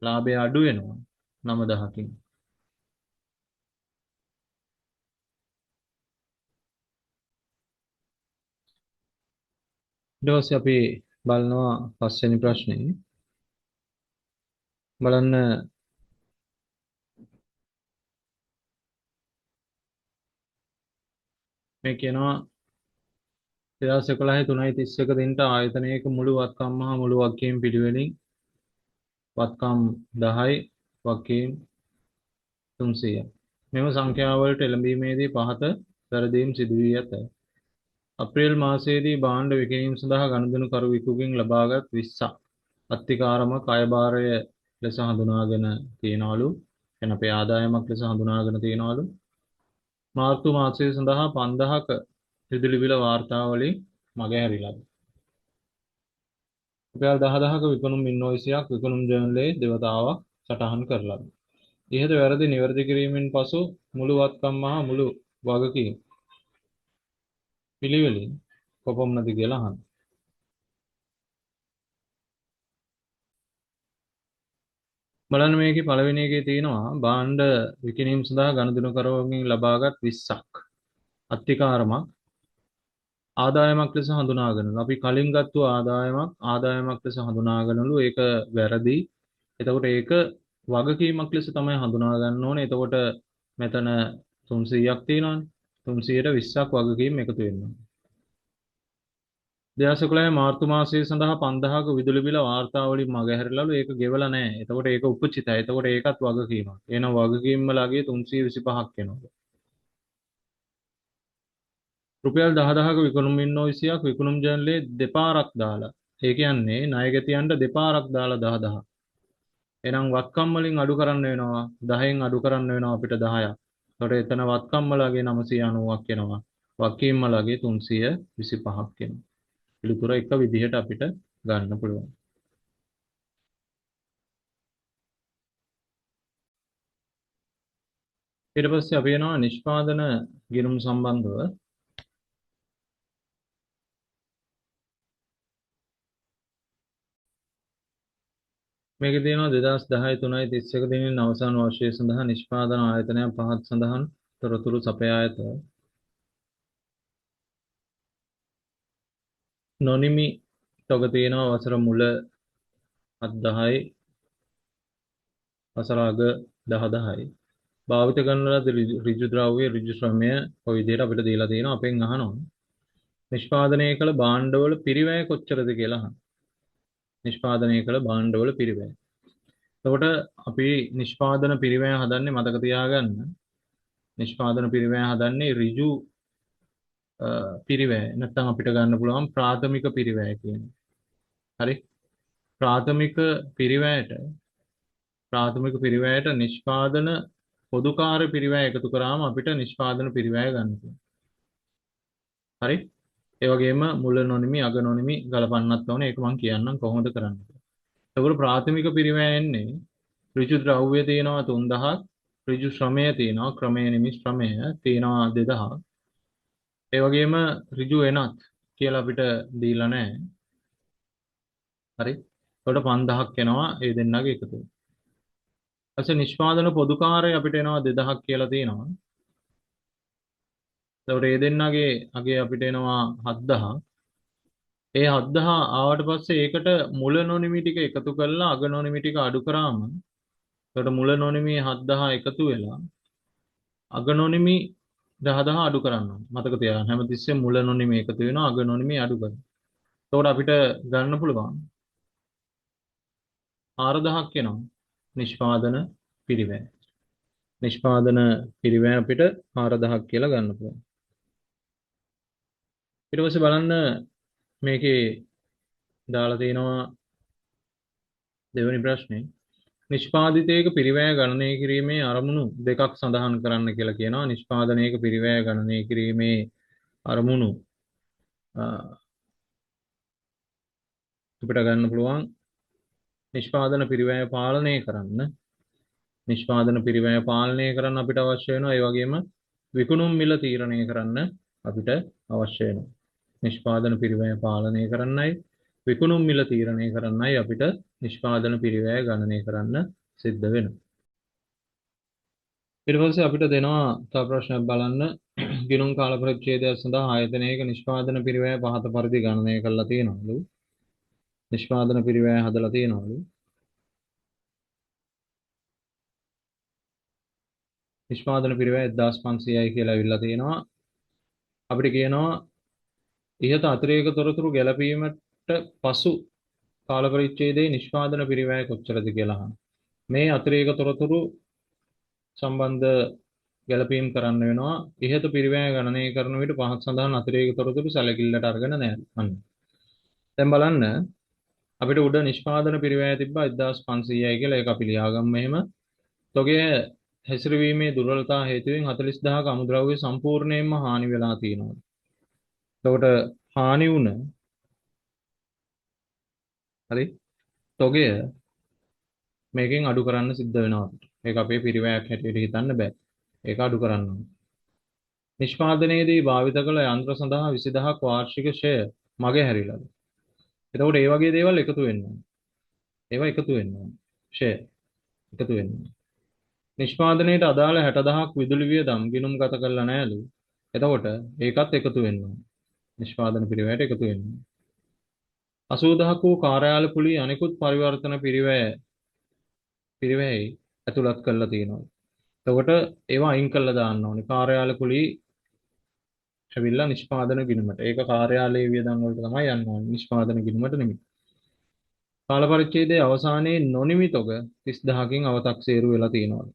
ලාභය අඩු වෙනවා 9000කින්. ඊට පස්සේ අපි බලනවා පස්වෙනි ප්‍රශ්නේ. බලන්න මේ කියනවා 2011 3:31 දිනට ආයතනයක මුළු වත්කම් හා මුළු වගකීම් පිළිවෙලින් වත්කම් 10යි වගකීම් 300යි. මෙම සංඛ්‍යාවලට එළඹීමේදී පහත වැරදීම් සිදු වී ඇත. අප්‍රේල් මාසයේදී භාණ්ඩ විකිණීම සඳහා ගනුදෙනු කරුවෙකුගෙන් ලබාගත් 20ක් අත්තිකාරම කයභාරය ලෙස හඳුනාගෙන තියනවලු. එන අපේ ආදායමක් ලෙස හඳුනාගෙන තියනවලු. මාර්තු මාසය සඳහා 5000ක විදුලි බිල වාර්තාවලින් මගහැරිලා. රුපියල් 10000ක විකුණුම් ඉන්වොයිසියක් විකුණුම් ජර්නලයේ දෙවතාවක් සටහන් කරලා. ඉහත වැරදි නිවැරදි කිරීමෙන් පසු මුළු වත්කම් මහා මුළු වගකීම් පිළිවෙලින් කොපමණද කියලා අහන්න. බලන්න මේකේ පළවෙනි එකේ තියෙනවා භාණ්ඩ විකිණීම සඳහා ගනුදෙනු කරවමින් ලබාගත් 20ක් අත්තිකාරමක් ආදායමක් ලෙස හඳුනාගනු. අපි කලින් ගත්තු ආදායමක් ලෙස හඳුනාගනලු. ඒක වැරදි. එතකොට ඒක වගකීමක් ලෙස තමයි හඳුනා ගන්න ඕනේ. එතකොට මෙතන 300ක් තියෙනවානේ. 300ට 20ක් වගකීම් එකතු වෙනවා. 2011 මාර්තු මාසයේ සඳහා 5000ක විදුලි බිල වාර්තාවලින් මගහැරලාලු. ඒක ගෙවලා නැහැ. එතකොට ඒක උපචිතයි. එතකොට ඒකත් වගකීමක්. එහෙනම් වගකීම් වලගේ 325ක් වෙනවා. රුපියල් 10000ක විකුණුම් ඉන්වොයිසියක් විකුණුම් ජර්නලයේ දෙපාරක් දාලා. ඒ කියන්නේ ණයගැතියන්ට දෙපාරක් දාලා 10000. එහෙනම් වත්කම් වලින් අඩු කරන්න වෙනවා 10න් අඩු කරන්න වෙනවා අපිට 10ක්. එතකොට එතන වත්කම් වලගේ 990ක් එනවා. වගකීම් වලගේ 325ක් එනවා. පිළිතුර එක විදිහට අපිට ගන්න පුළුවන්. ඊට පස්සේ අපි යනවා නිෂ්පාදන ගිණුම් සම්බන්ධව. මේකේ තියෙනවා 2010 3:31 දිනෙන් අවසාන වර්ෂය සඳහා නිෂ්පාදන ආයතනයක් පහත් සඳහන් තොරතුරු සපයා ඇත. නොනිමි තොග තියෙනවා වසර මුල 710යි වසර අග 1010යි. භාවිත කරන ලද ඍජු ද්‍රව්‍ය ඍජු ශ්‍රමය ඔය විදිහට අපිට දීලා තියෙනවා. අපෙන් අහනවා නිෂ්පාදනය කළ භාණ්ඩවල පිරිවැය කොච්චරද කියලා අහනවා. නිෂ්පාදනය කළ භාණ්ඩවල පිරිවැය. එතකොට අපි නිෂ්පාදන පිරිවැය හදන්නේ මතක තියාගන්න. නිෂ්පාදන පිරිවැය හදන්නේ ඍජු පිරිවැය. නැත්නම් අපිට ගන්න පුළුවන් ප්‍රාථමික පිරිවැය කියන්නේ. හරි? ප්‍රාථමික පිරිවැයට නිෂ්පාදන පොදුකාර්ය පිරිවැය එකතු කරාම අපිට නිෂ්පාදන පිරිවැය ගන්න පුළුවන්. හරි? ඒ වගේම මුල නොනිමි අග නොනිමි ගලපන්නත් ඕනේ. ඒක මම කියන්නම් කොහොමද කරන්නේ. එතකොට ප්‍රාථමික පිරිවැය එන්නේ ඍජු ද්‍රව්‍ය තියෙනවා 3000ක්, ඍජු ශ්‍රමය තියෙනවා, ක්‍රමයේ නිමි ශ්‍රමය තියෙනවා 2000. ඒ වගේම ඍජු වෙනත් කියලා අපිට දීලා නැහැ. හරි? එතකොට 5000ක් එනවා ඒ දෙන්නගේ එකතු. ඊට නිෂ්පාදන පොදුකාර්ය අපිට එනවා 2000ක් කියලා තියෙනවා. එතකොට ඒ දෙන්නගේ අගේ අපිට එනවා 7000. ඒ 7000 ආවට පස්සේ ඒකට මුල නොනිමි ටික එකතු කරලා අග නොනිමි ටික අඩු කරාම එතකොට මුල නොනිමි 7000 එකතු වෙලා අග නොනිමි 10000 අඩු කරන්න ඕනේ. මතක තියාගන්න. හැමතිස්සෙම මුල නොනිමි එකතු වෙනවා අග නොනිමි අඩු කරනවා. එතකොට අපිට ගන්න පුළුවන් 4000ක් එනවා. නිෂ්පාදන පිරිවැය. නිෂ්පාදන පිරිවැය අපිට 4000ක් කියලා ගන්න පුළුවන්. ඊට පස්සේ බලන්න මේකේ දාලා තියෙනවා දෙවෙනි ප්‍රශ්නේ. නිෂ්පාදිතයක පිරිවැය ගණනය කිරීමේ අරමුණු දෙකක් සඳහන් කරන්න කියලා කියනවා. නිෂ්පාදනයක පිරිවැය ගණනය කිරීමේ අරමුණු අපිට ගන්න පුළුවන් නිෂ්පාදන පිරිවැය පාලනය කරන්න. නිෂ්පාදන පිරිවැය පාලනය කරන්න අපිට අවශ්‍ය වෙනවා. ඒ වගේම විකුණුම් මිල තීරණය කරන්න අපිට අවශ්‍ය වෙනවා. නිෂ්පාදන පිරිවැය පාලනය කරන්නයි විකුණුම් මිල තීරණය කරන්නයි අපිට නිෂ්පාදන පිරිවැය ගණනය කරන්න සිද්ධ වෙනවා. ඊට පස්සේ අපිට දෙනවා තව ප්‍රශ්නයක් බලන්න. ගිණුම් කාල පරිච්ඡේදය සඳහා ආයතනයක නිෂ්පාදන පිරිවැය පහත පරිදි ගණනය කරලා තියෙනවලු. නිෂ්පාදන පිරිවැය හදලා තියෙනවලු. නිෂ්පාදන පිරිවැය 1500යි කියලා අවිල්ලා තියෙනවා. අපිට කියනවා ඉහත අතිරේක තොරතුරු ගැලපීමට පසු කාල පරිච්ඡේදයේ නිෂ්පාදන පිරිවැය කොච්චරද කියලා අහනවා. මේ අතිරේක තොරතුරු සම්බන්ධ ගැලපීම් කරන්න වෙනවා. ඉහත පිරිවැය ගණනය කරන විට පහත් සඳහන් අතිරේක තොරතුරු සැලකිල්ලට අරගෙන නැහැ. දැන් බලන්න අපිට උඩ නිෂ්පාදන පිරිවැය තිබ්බා 1500යි කියලා. ඒක අපි ලියාගමු මෙහෙම. තොගය හැසිරවීමේ දුර්වලතා හේතුවෙන් 40000ක අමුද්‍රව්‍ය සම්පූර්ණයෙන්ම හානි වෙලා තියෙනවා. එතකොට හානි වුණ හරි තොගය මේකෙන් අඩු කරන්න සිද්ධ වෙනවා අපිට. ඒක අපේ පිරිවැයක් හැටියට හිතන්න බෑ. ඒක අඩු කරන්න ඕනේ. නිෂ්පාදනයේදී භාවිත කළ යන්ත්‍ර සඳහා 20000ක් වාර්ෂික ෂය මගේ හැරිලාද. එතකොට ඒ වගේ දේවල් එකතු වෙන්න ඕනේ. ඒවා එකතු වෙන්න ඕනේ. ෂය එකතු වෙන්න ඕනේ. නිෂ්පාදනයේට අදාළ 60000ක් විදුලි වියදම් ගිණුම්ගත කරලා නැහැලු. එතකොට ඒකත් එකතු වෙන්න ඕනේ. නිෂ්පාදන පිරිවැයට එකතු වෙන්න ඕනේ. 80000ක් වූ කාර්යාල කුලී අනෙකුත් පරිවර්තන පිරිවැයි ඇතුළත් කරලා තියෙනවා. එතකොට ඒවා අයින් කරලා දාන්න ඕනේ. කාර්යාල කුලී ඇවිල්ලා නිෂ්පාදන ගිණුමට. ඒක කාර්යාලයේ වියදම් වලට තමයි යන්න ඕනේ. නිෂ්පාදන ගිණුමට නෙමෙයි. කාල පරිච්ඡේදයේ අවසානයේ නොනිමි තොග 30000කින් අවතක්සේරු වෙලා තියෙනවා.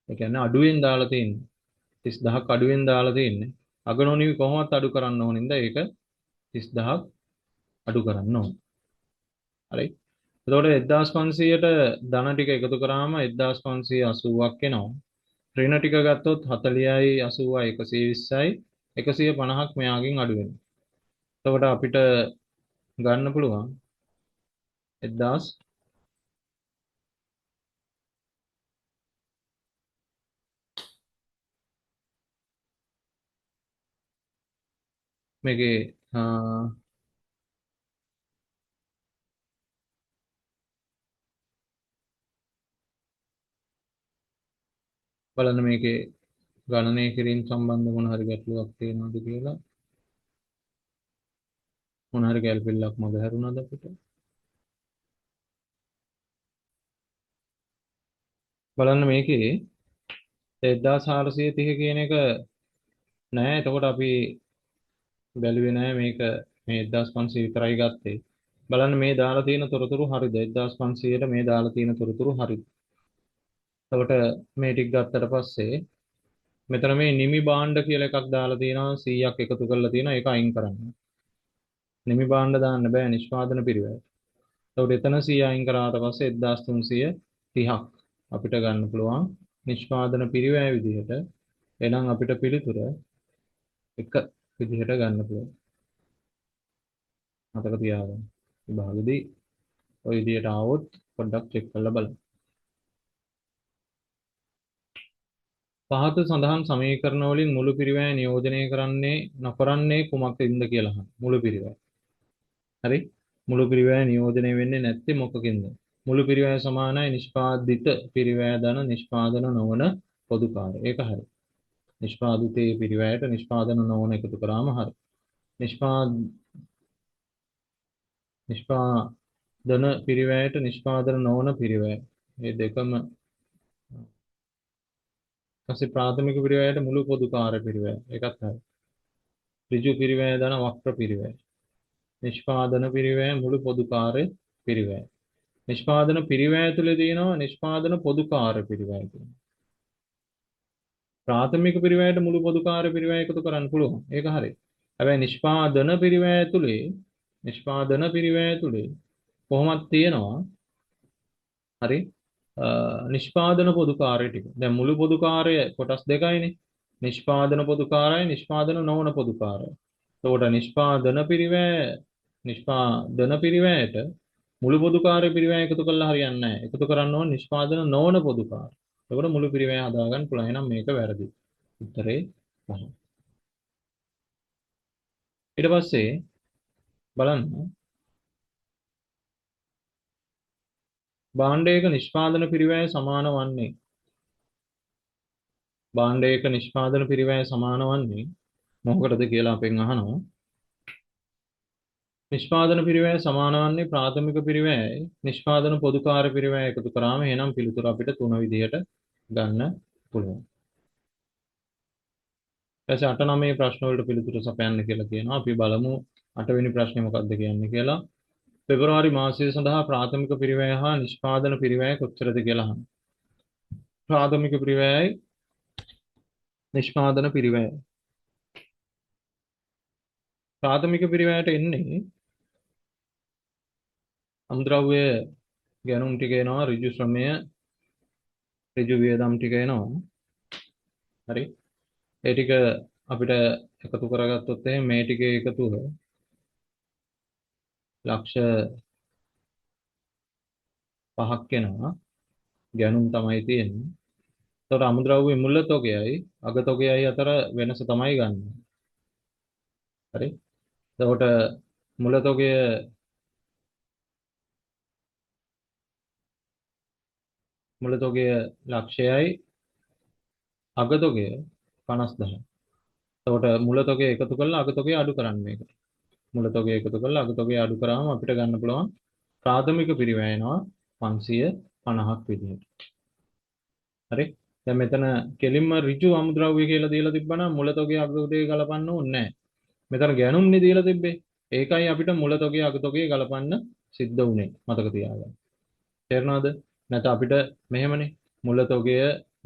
ඒ කියන්නේ අඩුවෙන් දාලා තියෙන්නේ. 30000ක් අඩුවෙන් දාලා තියෙන්නේ. අග නොනිමි කොහොමවත් අඩු කරන්න ඕනින්ද ඒක 30000ක් අඩු කරන්න ඕනේ. හරි. එතකොට 1500ට ධන ටික එකතු කරාම 1580ක් එනවා. ඍණ ටික ගත්තොත් 40යි 80යි 120යි 150ක් මෙයාගෙන් අඩු වෙනවා. එතකොට අපිට ගන්න පුළුවන් 1000 මේකේ බලන්න මේකේ ගණනය කිරීම සම්බන්ධ මොන හරි ගැටලුවක් තියෙනවද කියලා. මොන හරි ගැළපෙල්ලක් මග හැරුණාද අපිට? බලන්න මේකේ 1430 කියන එක නෑ. එතකොට අපි බැලුවේ නෑ මේක මේ 1500 විතරයි ගත්තේ. බලන්න මේ දාලා තියෙන තොරතුරු හරිද? 1500ට මේ දාලා තියෙන තොරතුරු හරිද? එතකොට මේ ටික ගත්තට පස්සේ මෙතන මේ නිමි භාණ්ඩ කියලා එකක් දාලා තියෙනවා 100ක් එකතු කරලා තියෙනවා. ඒක අයින් කරන්න. නිමි භාණ්ඩ දාන්න බෑ නිෂ්පාදන පිරිවැය. එතකොට එතන 100 අයින් කරාට පස්සේ 1330ක් අපිට ගන්න පුළුවන් නිෂ්පාදන පිරිවැය විදිහට. එහෙනම් අපිට පිළිතුර 1 විදිහට ගන්න පුළුවන්. මතක තියාගන්න. විභාගෙදී ওই විදිහට ආවොත් පොඩ්ඩක් චෙක් කරලා බලන්න. පහත සඳහන් සමීකරණ වලින් මුළු පිරිවැය නියෝජනය කරන්නේ නොකරන්නේ කුමකින්ද කියලා අහනවා. මුළු පිරිවැය. හරි? මුළු පිරිවැය නියෝජනය වෙන්නේ නැත්තේ මොකකින්ද? මුළු පිරිවැය සමානයි නිෂ්පාදිත පිරිවැය ධන නිෂ්පාදන නොවන පොදු කාර්ය. ඒක හරි. නිෂ්පාදිතයේ පිරිවැයට නිෂ්පාදන නොවන එකතු කරාම හරි. නිෂ්පාදන පිරිවැයට නිෂ්පාදන නොවන පිරිවැය මේ දෙකම ඊපස්සේ ප්‍රාථමික පිරිවැයට මුළු පොදු කාර්ය පිරිවැය. ඒකත් හරි. ඍජු පිරිවැය දන වක්‍ර පිරිවැය. නිෂ්පාදන පිරිවැය මුළු පොදු කාර්ය පිරිවැය. නිෂ්පාදන පිරිවැය තුළ තියෙනවා නිෂ්පාදන පොදු කාර්ය පිරිවැය කියලා. ප්‍රාථමික පිරිවැයට මුළු පොදු කාර්ය පිරිවැය එකතු කරන්න පුළුවන්. ඒක හරි. හැබැයි නිෂ්පාදන පිරිවැය තුලේ කොහොමද තියෙනවා හරි නිෂ්පාදන පොදු කාර්ය ටික. දැන් මුළු පොදු කාර්ය කොටස් දෙකයිනේ. නිෂ්පාදන පොදු කාර්යයි නිෂ්පාදන නොවන පොදු කාර්යයි. එතකොට නිෂ්පාදන පිරිවැයට මුළු පොදු කාර්ය පිරිවැය එකතු කළා හරියන්නේ නැහැ. එකතු කරන්න ඕන නිෂ්පාදන නොවන පොදු කාර්ය. එතකොට මුළු පිරිවැය හදාගන්න පුළුවන්. එහෙනම් මේක වැරදි. උත්තරේ පහ. ඊට පස්සේ බලන්න භාණ්ඩයක නිෂ්පාදන පිරිවැය සමාන වන්නේ මොකටද කියලා අපෙන් අහනවා. නිෂ්පාදන පිරිවැය සමාන වන්නේ ප්‍රාථමික පිරිවැයයි නිෂ්පාදන පොදු කාර්ය පිරිවැය එකතු කරාම එහෙනම් පිළිතුර අපිට තුන විදිහට ගන්න පුළුවන්. ඊට 8-9 ප්‍රශ්න වලට පිළිතුරු සපයන්න කියලා කියනවා. අපි බලමු 8 වෙනි ප්‍රශ්නේ මොකක්ද කියන්නේ කියලා. පෙබරවාරි මාසය සඳහා ප්‍රාථමික පිරිවැය හා නිෂ්පාදන පිරිවැය කොච්චරද කියලා අහනවා. ප්‍රාථමික පිරිවැයයි නිෂ්පාදන පිරිවැය. ප්‍රාථමික පිරිවැයට එන්නේ අමුද්‍රව්‍ය ගැනුම් ටික එනවා, ඍජු ශ්‍රමය, ඍජු වියදම් ටික එනවා. හරි. ඒ ටික අපිට එකතු කරගත්තොත් එහෙනම් මේ ටිකේ එකතුව ලක්ෂ 5ක් එනවා. ගැනුම් තමයි තියෙන්නේ. එතකොට අමුද්‍රව්‍ය මුල්ල තොගයයි අග තොගයයි අතර වෙනස තමයි ගන්න. හරි. එතකොට මුල තොගය ලක්ෂයයි අග තොගය 50000. එතකොට මුල තොගය එකතු කරලා අග තොගය අඩු කරන්න මේකට. මුල තොගය එකතු කරලා අග තොගය අඩු කරාම අපිට ගන්න පුළුවන් ප්‍රාථමික පිරිවැය එනවා 550ක් විදිහට. හරි. දැන් මෙතන කෙලින්ම ඍජු අමුද්‍රව්‍ය කියලා දීලා තිබ්බනම් මුල තොගය අග තොගය ගලපන්න ඕනේ නැහැ. මෙතන ගැනුම්නේ දීලා තිබ්බේ. ඒකයි අපිට මුල තොගය අග තොගය ගලපන්න සිද්ධ වුනේ. මතක තියාගන්න. තේරෙනවද? නැත්නම් අපිට මෙහෙමනේ මුල තොගය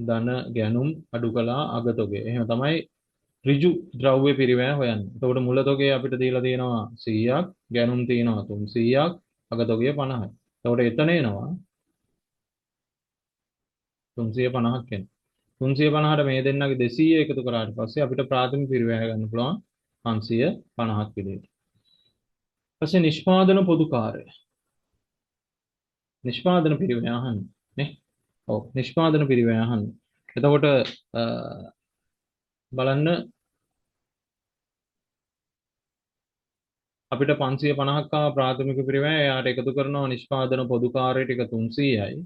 ධන ගැනුම් අඩු කළා අග තොගය. එහෙම තමයි ඍජු ද්‍රව්‍ය පිරිවැය හොයන්නේ. එතකොට මුල තොගය අපිට දීලා තියෙනවා 100ක්, ගැනුම් තියෙනවා 300ක්, අග තොගය 50යි. එතකොට එතන එනවා 350ක් එනවා. 350ට මේ දෙන්නගේ 200 එකතු කරාට පස්සේ අපිට ප්‍රාථමික පිරිවැය ගන්න පුළුවන් 550ක් විදිහට. ඊපස්සේ නිෂ්පාදන පොදු කාර්ය. නිෂ්පාදන පිරිවැය අහන්නේ නේ. ඔව් නිෂ්පාදන පිරිවැය අහන්නේ. එතකොට බලන්න අපිට 550ක් ආව ප්‍රාථමික පිරිවැය එයාට එකතු කරනවා නිෂ්පාදන පොදු කාර්ය ටික 300යි.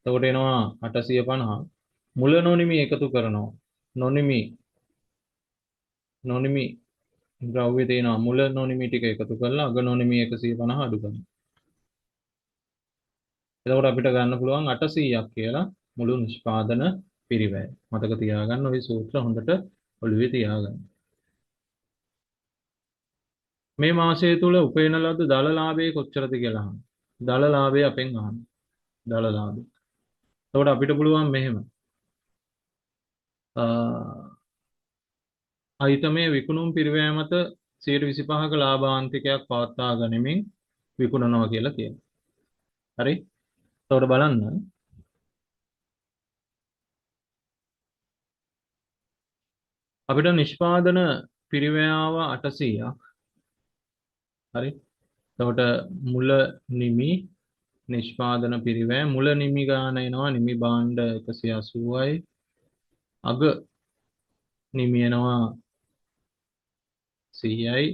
එතකොට එනවා 850. මුල නොනිමි එකතු කරනවා. නොනිමි ද්‍රව්‍ය තියෙනවා. මුල නොනිමි ටික එකතු කරලා අග නොනිමි 150 අඩු කරනවා. එතකොට අපිට ගන්න පුළුවන් 800ක් කියලා මුළු නිෂ්පාදන පිරිවැය. මතක තියාගන්න ওই සූත්‍ර හොඳට ඔළුවේ තියාගන්න. මේ මාසය තුල උපයන ලද දල ලාභය කොච්චරද කියලා අහනවා. දල ලාභය අපෙන් අහනවා. දල ලාභය. එතකොට අපිට පුළුවන් මෙහෙම. අයිතමේ විකුණුම් පිරිවැය මත 125ක ලාභාන්තිකයක් පවත්වා ගනිමින් විකුණනවා කියලා කියනවා. හරි? එතකොට බලන්න අපිට නිෂ්පාදන පිරිවැයාව 800ක්. හරි? එතකොට මුල නිමි නිෂ්පාදන පිරිවැය මුල නිමි ගාන එනවා නිමි භාණ්ඩ 180යි අග නිමි එනවා 100යි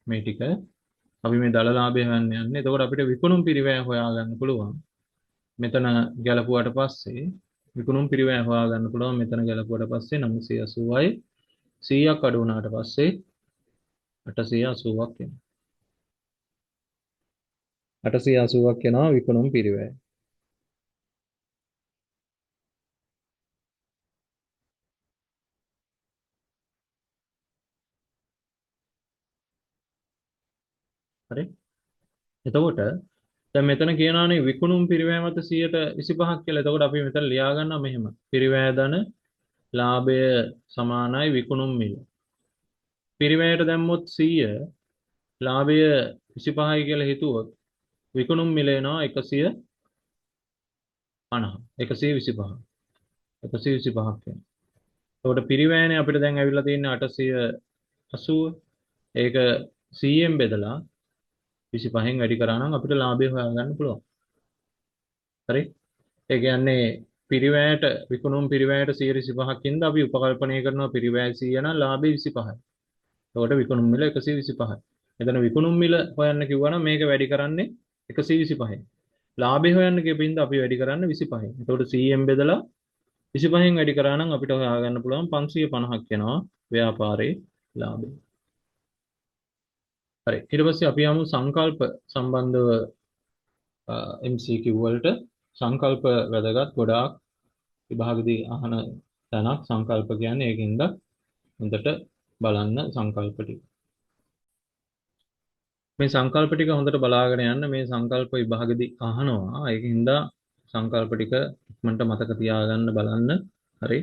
මේ ටික අපි මේ දල ලාභය හොයන්න යන්නේ. එතකොට අපිට විකුණුම් පිරිවැය හොයාගන්න පුළුවන්. මෙතන ගැලපුවාට පස්සේ විකුණුම් පිරිවැය හොයාගන්න පුළුවන්. මෙතන ගැලපුවාට පස්සේ 980යි 100ක් අඩු වුණාට පස්සේ 880ක් එනවා. 880ක් එනවා විකුණුම් පිරිවැය. හරි. එතකොට දැන් මෙතන කියනවානේ විකුණුම් පිරිවැය මත 125ක් කියලා. එතකොට අපි මෙතන ලියා ගන්නවා මෙහෙම. පිරිවැය ධන ලාභය සමානයි විකුණුම් මිල. පිරිවැයට දැම්මොත් 100 ලාභය 25යි කියලා හිතුවොත් විකුණුම් මිල එනවා 150 125 125ක් වෙනවා. එතකොට පිරිවැයනේ අපිට දැන් ඇවිල්ලා තියෙන්නේ 880. ඒක 100ෙන් බෙදලා 25න් වැඩි කරා නම් අපිට ලාභය හොයාගන්න පුළුවන්. හරි? ඒ කියන්නේ පිරිවැයට විකුණුම් පිරිවැයට 125කින්ද අපි උපකල්පනය කරනවා පිරිවැය 100 නම් ලාභය 25යි. එතකොට විකුණුම් මිල 125යි. එතන විකුණුම් මිල හොයන්න කිව්වනම් මේක වැඩි කරන්නේ 125යි. ලාභය හොයන්න කියපින්ද අපි වැඩි කරන්නේ 25යි. එතකොට 100ෙන් බෙදලා 25න් වැඩි කරා නම් අපිට හොයාගන්න පුළුවන් 550ක් වෙනවා ව්‍යාපාරේ ලාභය. හරි. ඊට පස්සේ අපි යමු සංකල්ප සම්බන්ධව MCQ වලට. සංකල්ප වැදගත් ගොඩාක් විභාගදී අහන තැනක් සංකල්ප කියන්නේ. ඒකින්ද හොඳට බලන්න සංකල්ප ටික. මේ සංකල්ප ටික හොඳට බලාගෙන යන්න. මේ සංකල්ප විභාගදී අහනවා. ඒකින්ද සංකල්ප ටික ඉක්මනට මතක තියාගන්න බලන්න. හරි.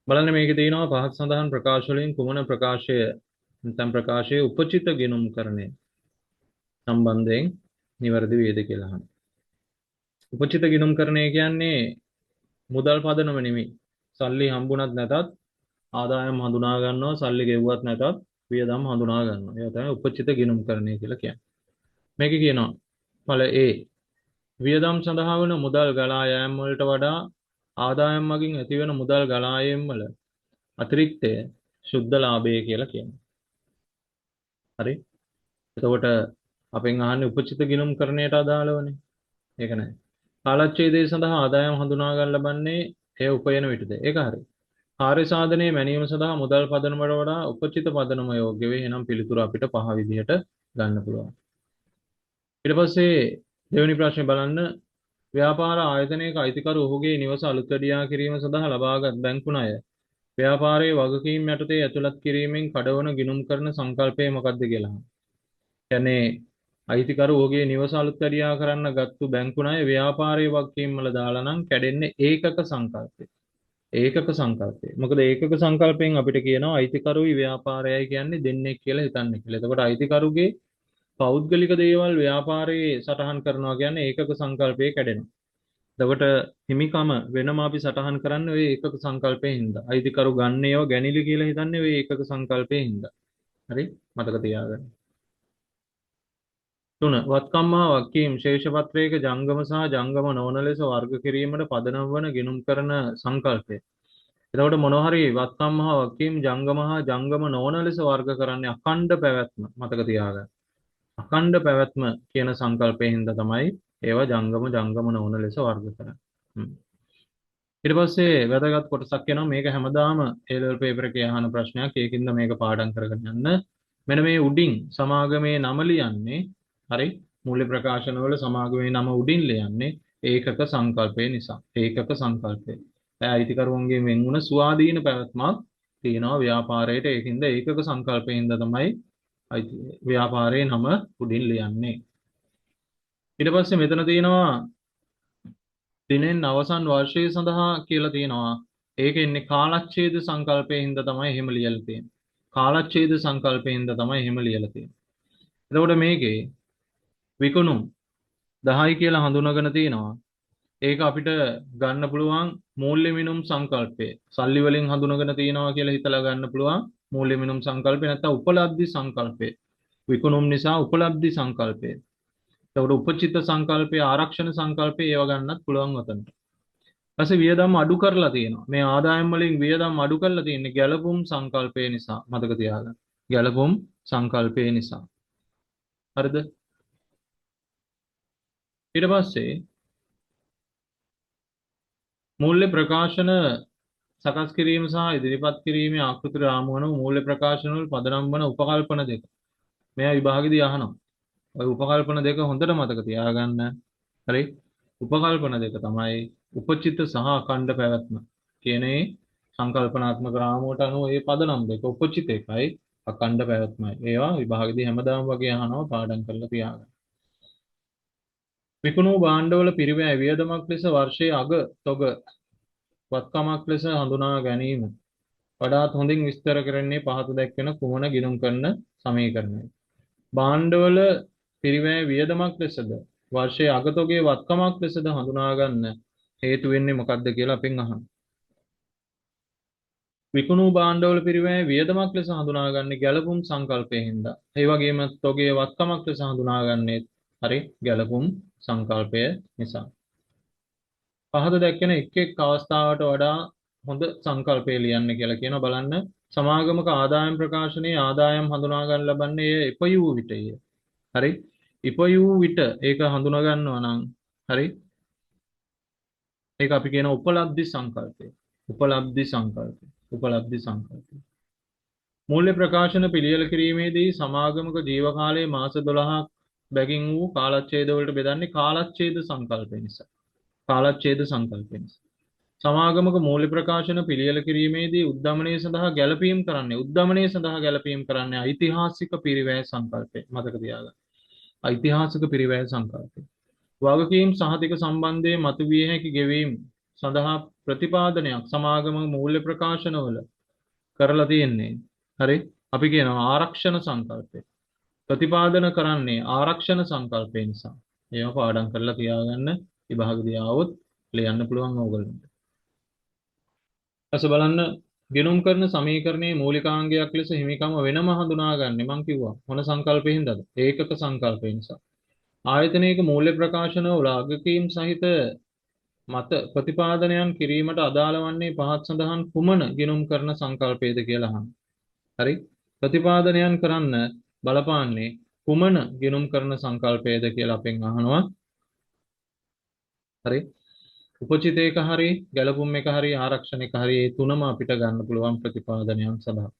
බලන්න මේකේ තියෙනවා පහත් සඳහන් ප්‍රකාශ වලින් කුමන ප්‍රකාශය නැත්නම් ප්‍රකාශයේ උපචිත ගිණුම් කරණය සම්බන්ධයෙන් නිවැරදි වේද කියලා අහනවා. උපචිත ගිණුම් කරණය කියන්නේ මුදල් පදනම නෙමෙයි. සල්ලි හම්බුණත් නැතත් ආදායම් හඳුනා ගන්නවා, සල්ලි ගෙවුවත් නැතත් වියදම් හඳුනා ගන්නවා. ඒක තමයි උපචිත ගිණුම් කරණය කියලා කියන්නේ. මේකේ කියනවා ඵල A වියදම් සඳහා වන මුදල් ගලා යාම වලට වඩා ආදායම් මගින් ඇතිවන මුදල් ගලා යාම වල අතිරික්තය සුද්ධ ලාභය කියලා කියනවා. හරි. එතකොට අපෙන් අහන්නේ උපචිත ගිණුම් කරණයට අදාළවනේ. ඒක නෑ. කාලච්ඡේදය සඳහා ආදායම් හඳුනා ගන්න ලබන්නේ එය උපයන විටද. ඒක හරි. කාර්ය සාධනයේ මැනීම සඳහා මුදල් පදනමට වඩා උපචිත පදනම යෝග්‍ය වේ. එහෙනම් පිළිතුර අපිට පහ විදිහට ගන්න පුළුවන්. ඊට පස්සේ දෙවෙනි ප්‍රශ්නේ බලන්න. ව්‍යාපාර ආයතනයක අයිතිකරු ඔහුගේ නිවස අලුත්වැඩියා කිරීම සඳහා ලබාගත් බැංකු ණය ව්‍යාපාරයේ වගකීම් යටතේ ඇතුළත් කිරීමෙන් කඩවන ගිණුම් කරන සංකල්පය මොකක්ද කියලා. කියන්නේ අයිතිකරු ඔහුගේ නිවස අලුත්වැඩියා කරන්න ගත්තු බැංකු ණය ව්‍යාපාරයේ වගකීම් වල දාලා නම් කැඩෙන්නේ ඒකක සංකල්පය. ඒකක සංකල්පය. මොකද ඒකක සංකල්පයෙන් අපිට කියනවා අයිතිකරුයි ව්‍යාපාරයයි කියන්නේ දෙන්නේ කියලා හිතන්න කියලා. එතකොට අයිතිකරුගේ පෞද්ගලික දේවල් ව්‍යාපාරයේ සටහන් කරනවා කියන්නේ ඒකක සංකල්පයේ කැඩෙනවා. එතකොට හිමිකම වෙනම අපි සටහන් කරන්නේ ওই ඒකක සංකල්පයෙන් හින්දා. අයිතිකරු ගන්න ඒවා ගැනිලි කියලා හිතන්නේ ওই ඒකක සංකල්පයෙන් හින්දා. හරි? මතක තියාගන්න. 3. වත්කම් හා වගකීම් ශේෂපත්‍රයක ජංගම සහ ජංගම නොවන ලෙස වර්ග කිරීමට පදනම් වන ගිණුම් කරන සංකල්පය. එතකොට මොනවා හරි වත්කම් හා වගකීම් ජංගම හා ජංගම නොවන ලෙස වර්ග කරන්නේ අඛණ්ඩ පැවැත්ම. මතක තියාගන්න. අඛණ්ඩ පැවැත්ම කියන සංකල්පයෙන් හින්දා තමයි ඒවා ජංගම නොවන ලෙස වර්ග කරන්නේ. ඊට පස්සේ වැදගත් කොටසක් එනවා. මේක හැමදාම A level paper එකේ අහන ප්‍රශ්නයක්. ඒකින්ද මේක පාඩම් කරගෙන යන්න. මෙන්න මේ උඩින් සමාගමේ නම ලියන්නේ හරි මූල්‍ය ප්‍රකාශන වල සමාගමේ නම උඩින් ලියන්නේ ඒකක සංකල්පය නිසා. ඒකක සංකල්පය. අයිතිකරුවන්ගේ වෙන් වුණ ස්වාධීන පැවැත්මක් තියෙනවා ව්‍යාපාරයට. ඒකින්ද ඒකක සංකල්පයෙන්ද තමයි ව්‍යාපාරයේ නම උඩින් ලියන්නේ. ඊට පස්සේ මෙතන තියෙනවා දිනෙන් අවසන් වර්ෂය සඳහා කියලා තියෙනවා. ඒක ඉන්නේ කාලච්ඡේද සංකල්පයෙන් හින්දා තමයි එහෙම ලියලා තියෙන්නේ. කාලච්ඡේද සංකල්පයෙන් හින්දා තමයි එහෙම ලියලා තියෙන්නේ. එතකොට මේකේ විකුණුම් 10යි කියලා හඳුනගෙන තියෙනවා. ඒක අපිට ගන්න පුළුවන් මූල්‍ය මිනුම් සංකල්පය. සල්ලි වලින් හඳුනගෙන තියෙනවා කියලා හිතලා ගන්න පුළුවන් මූල්‍ය මිනුම් සංකල්පය නැත්නම් උපලබ්ධි සංකල්පය. විකුණුම් නිසා උපලබ්ධි සංකල්පය. එතකොට උපචිත සංකල්පය, ආරක්ෂණ සංකල්පය ඒව ගන්නත් පුළුවන් උතනට. ඊපස්සේ වියදම් අඩු කරලා තියෙනවා. මේ ආදායම් වලින් වියදම් අඩු කරලා තියෙන්නේ ගැළපුම් සංකල්පය නිසා. මතක තියාගන්න. ගැළපුම් සංකල්පය නිසා. හරිද? ඊට පස්සේ මූල්‍ය ප්‍රකාශන සකස් කිරීම සහ ඉදිරිපත් කිරීමේ ආකෘති රාමුව වන මූල්‍ය ප්‍රකාශන වල පදනම් වන උපකල්පන දෙක. මෙයා විභාගෙදී අහනවා. ඔය උපකල්පන දෙක හොඳට මතක තියාගන්න. හරි? උපකල්පන දෙක තමයි උපචිත සහ අඛණ්ඩ පැවැත්ම. කියන්නේ සංකල්පනාත්මක රාමුවට අනුව මේ පදනම් දෙක උපචිත එකයි අඛණ්ඩ පැවැත්මයි. ඒවා විභාගෙදී හැමදාම වගේ අහනවා පාඩම් කරලා තියාගන්න. විකුණු භාණ්ඩවල පිරිවැය වියදමක් ලෙස වර්ෂයේ අග තොග වත්කමක් ලෙස හඳුනා ගැනීම වඩාත් හොඳින් විස්තර කරන්නේ පහත දැක්වෙන කුමන ගිණුම් කරන සමීකරණය. භාණ්ඩවල පිරිවැය වියදමක් ලෙසද වර්ෂයේ අගතොගේ වත්කමක් ලෙසද හඳුනා ගන්න හේතු වෙන්නේ මොකක්ද කියලා අපෙන් අහන්න. විකුණු භාණ්ඩවල පිරිවැය වියදමක් ලෙස හඳුනාගන්නේ ගැළපුම් සංකල්පයෙන් හින්දා. ඒ වගේම තොගේ වත්කමක් ලෙස හඳුනාගන්නේ හරි ගැළපුම් සංකල්පය නිසා. පහත දැක්වෙන එක් එක් අවස්ථාවට වඩා හොඳ සංකල්පය ලියන්න කියලා කියන බලන්න. සමාගමක ආදායම් ප්‍රකාශනයේ ආදායම් හඳුනා ගන්න ලබන්නේ එය ඉපයූ විටය. හරි ඉපයූ විට ඒක හඳුනා ගන්නවා නම් හරි ඒක අපි කියන උපලබ්ධි සංකල්පය. උපලබ්ධි සංකල්පය. උපලබ්ධි සංකල්පය. මූල්‍ය ප්‍රකාශන පිළියෙල කිරීමේදී සමාගමක ජීව කාලයේ මාස 12ක් බැගින් වූ කාලච්ඡේද වලට බෙදන්නේ කාලච්ඡේද සංකල්පය නිසා. කාලච්ඡේද සංකල්පය නිසා. සමාගමක මූල්‍ය ප්‍රකාශන පිළියෙල කිරීමේදී උද්ධමනය සඳහා ගැළපීම් කරන්නේ ඓතිහාසික පිරිවැය සංකල්පය. මතක තියාගන්න. ඓතිහාසික පිරිවැය සංකල්පය. වගකීම් සහතික සම්බන්ධයේ මතුවිය හැකි ගෙවීම් සඳහා ප්‍රතිපාදනයක් සමාගම මූල්‍ය ප්‍රකාශනවල කරලා තියෙන්නේ. හරි අපි කියනවා ආරක්ෂණ සංකල්පය. ප්‍රතිපාදන කරන්නේ ආරක්ෂණ සංකල්පය නිසා. ඒවා පාඩම් කරලා තියාගන්න විභාගදී ආවොත් ලියන්න පුළුවන් ඕගොල්ලන්ට. ඊපස්සේ බලන්න ගිණුම් කරන සමීකරණයේ මූලිකාංගයක් ලෙස හිමිකම වෙනම හඳුනාගන්නේ මං කිව්වා මොන සංකල්පයෙන්ද? ඒකක සංකල්පය නිසා. ආයතනයක මූල්‍ය ප්‍රකාශන වල අගකීම් සහිත මත ප්‍රතිපාදනයන් කිරීමට අදාළ වන්නේ පහත් සඳහන් කුමන ගිණුම් කරන සංකල්පයේද කියලා අහන්න. හරි ප්‍රතිපාදනයන් කරන්න බලපාන්නේ කුමන ගිණුම් කරන සංකල්පයේද කියලා අපෙන් අහනවා. හරි උපචිත එක හරි ගැළපුම් එක හරි ආරක්ෂණ එක හරි මේ තුනම අපිට ගන්න පුළුවන් ප්‍රතිපාදනයන් සඳහා.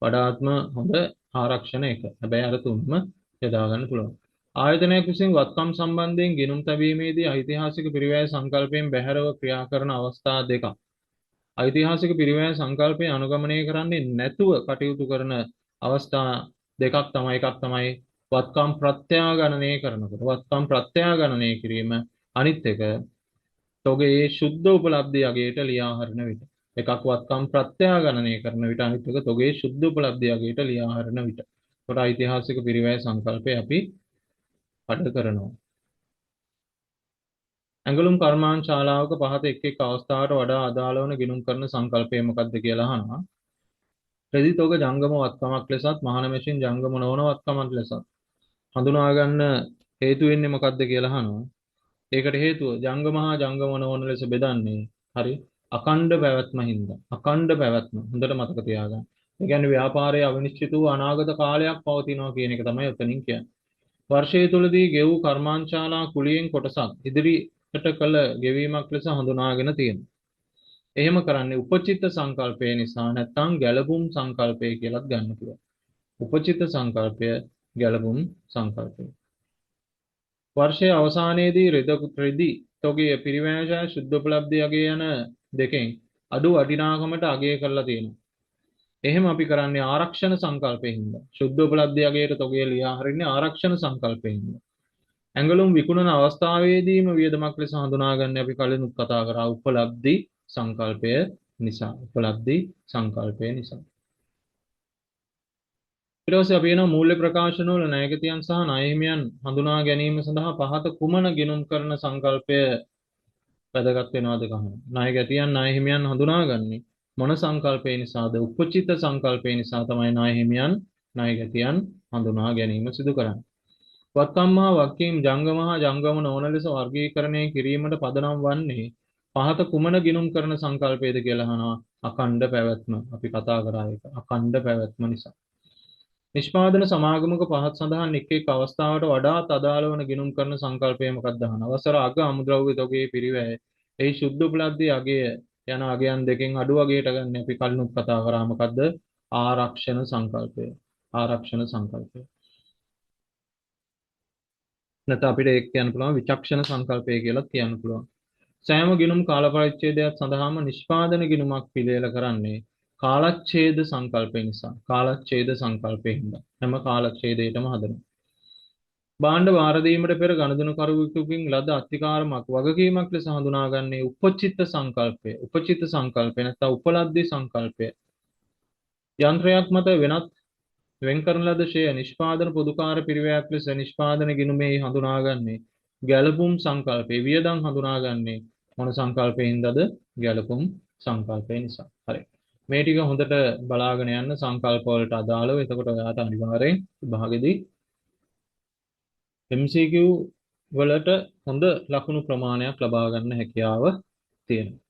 වඩාත්ම හොඳ ආරක්ෂණ එක. හැබැයි අර තුනම යොදා ගන්න පුළුවන්. ආයතනයක් විසින් වත්කම් සම්බන්ධයෙන් ගිණුම් තැබීමේදී ඓතිහාසික පිරිවැය සංකල්පයෙන් බැහැරව ක්‍රියා කරන අවස්ථා දෙකක්. ඓතිහාසික පිරිවැය සංකල්පය අනුගමනය කරන්නේ නැතුව කටයුතු කරන අවස්ථා දෙකක් තමයි. එකක් තමයි වත්කම් ප්‍රත්‍යාගණනය කරනකොට වත්කම් ප්‍රත්‍යාගණනය කිරීම. අනිත් එක තොගේ ශුද්ධ උපලබ්ධිය අගයට ලියා හරින විට. එකක් වත්කම් ප්‍රත්‍යාගණනය කරන විට අනිත් එක තොගේ ශුද්ධ උපලබ්ධිය අගයට ලියා හරින විට. කොට ඓතිහාසික පිරිවැය සංකල්පය අපි අඩ කරනවා. ඇඟලුම් කර්මාන්තශාලාවක පහත එක් එක් අවස්ථාවට වඩා අදාළ වන ගිණුම් කරන සංකල්පය මොකක්ද කියලා අහනවා. රෙදි තොග ජංගම වත්කමක් ලෙසත් මහන මැෂින් ජංගම නොවන වත්කමක් ලෙසත් හඳුනා ගන්න හේතු වෙන්නේ මොකක්ද කියලා අහනවා. ඒකට හේතුව ජංගම හා ජංගම නොවන ලෙස බෙදන්නේ හරි අඛණ්ඩ පැවැත්ම හින්දා. අඛණ්ඩ පැවැත්ම හොඳට මතක තියාගන්න. ඒ කියන්නේ ව්‍යාපාරයේ අවිනිශ්චිත වූ අනාගත කාලයක් පවතිනවා කියන එක තමයි උතනින් කියන්නේ. වර්ෂය තුලදී ගෙවූ කර්මාන්තශාලා කුලියෙන් කොටසක් ඉදිරියට කළ ගෙවීමක් ලෙස හඳුනාගෙන තියෙනවා. එහෙම කරන්නේ උපචිත සංකල්පය නිසා නැත්නම් ගැළපුම් සංකල්පය කියලාත් ගන්න පුළුවන්. උපචිත සංකල්පය ගැළපුම් සංකල්පය. වර්ෂයේ අවසානයේදී රෙදි තොගේ පිරිවැය ශුද්ධ උපලබ්ධිය අගය යන දෙකෙන් අඩු වටිනාකමට අගය කරලා තියෙනවා. එහෙම අපි කරන්නේ ආරක්ෂණ සංකල්පයෙන් හින්දා. ශුද්ධ උපලබ්ධිය අගයට තොගේ ලියා හරින්නේ ආරක්ෂණ සංකල්පයෙන් හින්දා. ඇඟලුම් විකුණන අවස්ථාවේදීම වියදමක් ලෙස හඳුනාගන්නේ අපි කලිනුත් කතා කරා උපලබ්ධි සංකල්පය නිසා. උපලබ්ධි සංකල්පය නිසා. ඊට පස්සේ අපි එනවා මූල්‍ය ප්‍රකාශන වල ණයගතියන් සහ ණය හිමියන් හඳුනා ගැනීම සඳහා පහත කුමන ගිණුම් කරන සංකල්පය වැදගත් වෙනවද කහන. ණයගතියන් ණය හිමියන් හඳුනාගන්නේ මොන සංකල්පය නිසාද? උපචිත සංකල්පය නිසා තමයි ණය හිමියන් ණයගතියන් හඳුනා ගැනීම සිදු කරන්නේ. වත්කම් හා වගකීම් ජංගම හා ජංගම නොවන ලෙස වර්ගීකරණය කිරීමට පදනම් වන්නේ පහත කුමන ගිණුම් කරන සංකල්පයද කියලා අහනවා. අඛණ්ඩ පැවැත්ම. අපි කතා කරා ඒක. අඛණ්ඩ පැවැත්ම නිසා. නිෂ්පාදන සමාගමක පහත් සඳහන් එක් එක් අවස්ථාවට වඩාත් අදාළ වන ගිණුම් කරන සංකල්පය මොකක්ද අහනවා. අවසර අග අමුද්‍රව්‍ය තොගේ පිරිවැය. එහි ශුද්ධ උපලබ්ධි අගය යන අගයන් දෙකෙන් අඩු අගයට ගන්න අපි කලිනුත් කතා කරා මොකද්ද? ආරක්ෂණ සංකල්පය. ආරක්ෂණ සංකල්පය. නැත්නම් අපිට ඒක කියන්න පුළුවන් විචක්ෂණ සංකල්පය කියලා කියන්න පුළුවන්. සෑම ගිණුම් කාල පරිච්ඡේදයක් සඳහාම නිෂ්පාදන ගිණුමක් පිළියෙල කරන්නේ කාලච්ඡේද සංකල්පය නිසා. කාලච්ඡේද සංකල්පයෙන් හින්දා. හැම කාලච්ඡේදයකටම හදනවා. භාණ්ඩ වාර දීමට පෙර ගනුදෙනුකරුවෙකුගෙන් ලද අත්තිකාරමක් වගකීමක් ලෙස හඳුනාගන්නේ උපචිත්ත සංකල්පය. උපචිත්ත සංකල්පය නැත්නම් උපලබ්ධි සංකල්පය. යන්ත්‍රයක් මත වෙන් කරන ලද ෂය නිෂ්පාදන පොදුකාර පිරිවැයක් ලෙස නිෂ්පාදන ගිණුමේ හඳුනාගන්නේ ගැළපුම් සංකල්පය. වියදම් හඳුනාගන්නේ මොන සංකල්පයෙන්ද? ගැළපුම් සංකල්පය නිසා. හරි. මේ ටික හොඳට බලාගෙන යන්න සංකල්ප වලට අදාළව. එතකොට ඔයාට අනිවාර්යෙන් විභාගෙදී MCQ වලට හොඳ ලකුණු ප්‍රමාණයක් ලබා ගන්න හැකියාව තියෙනවා.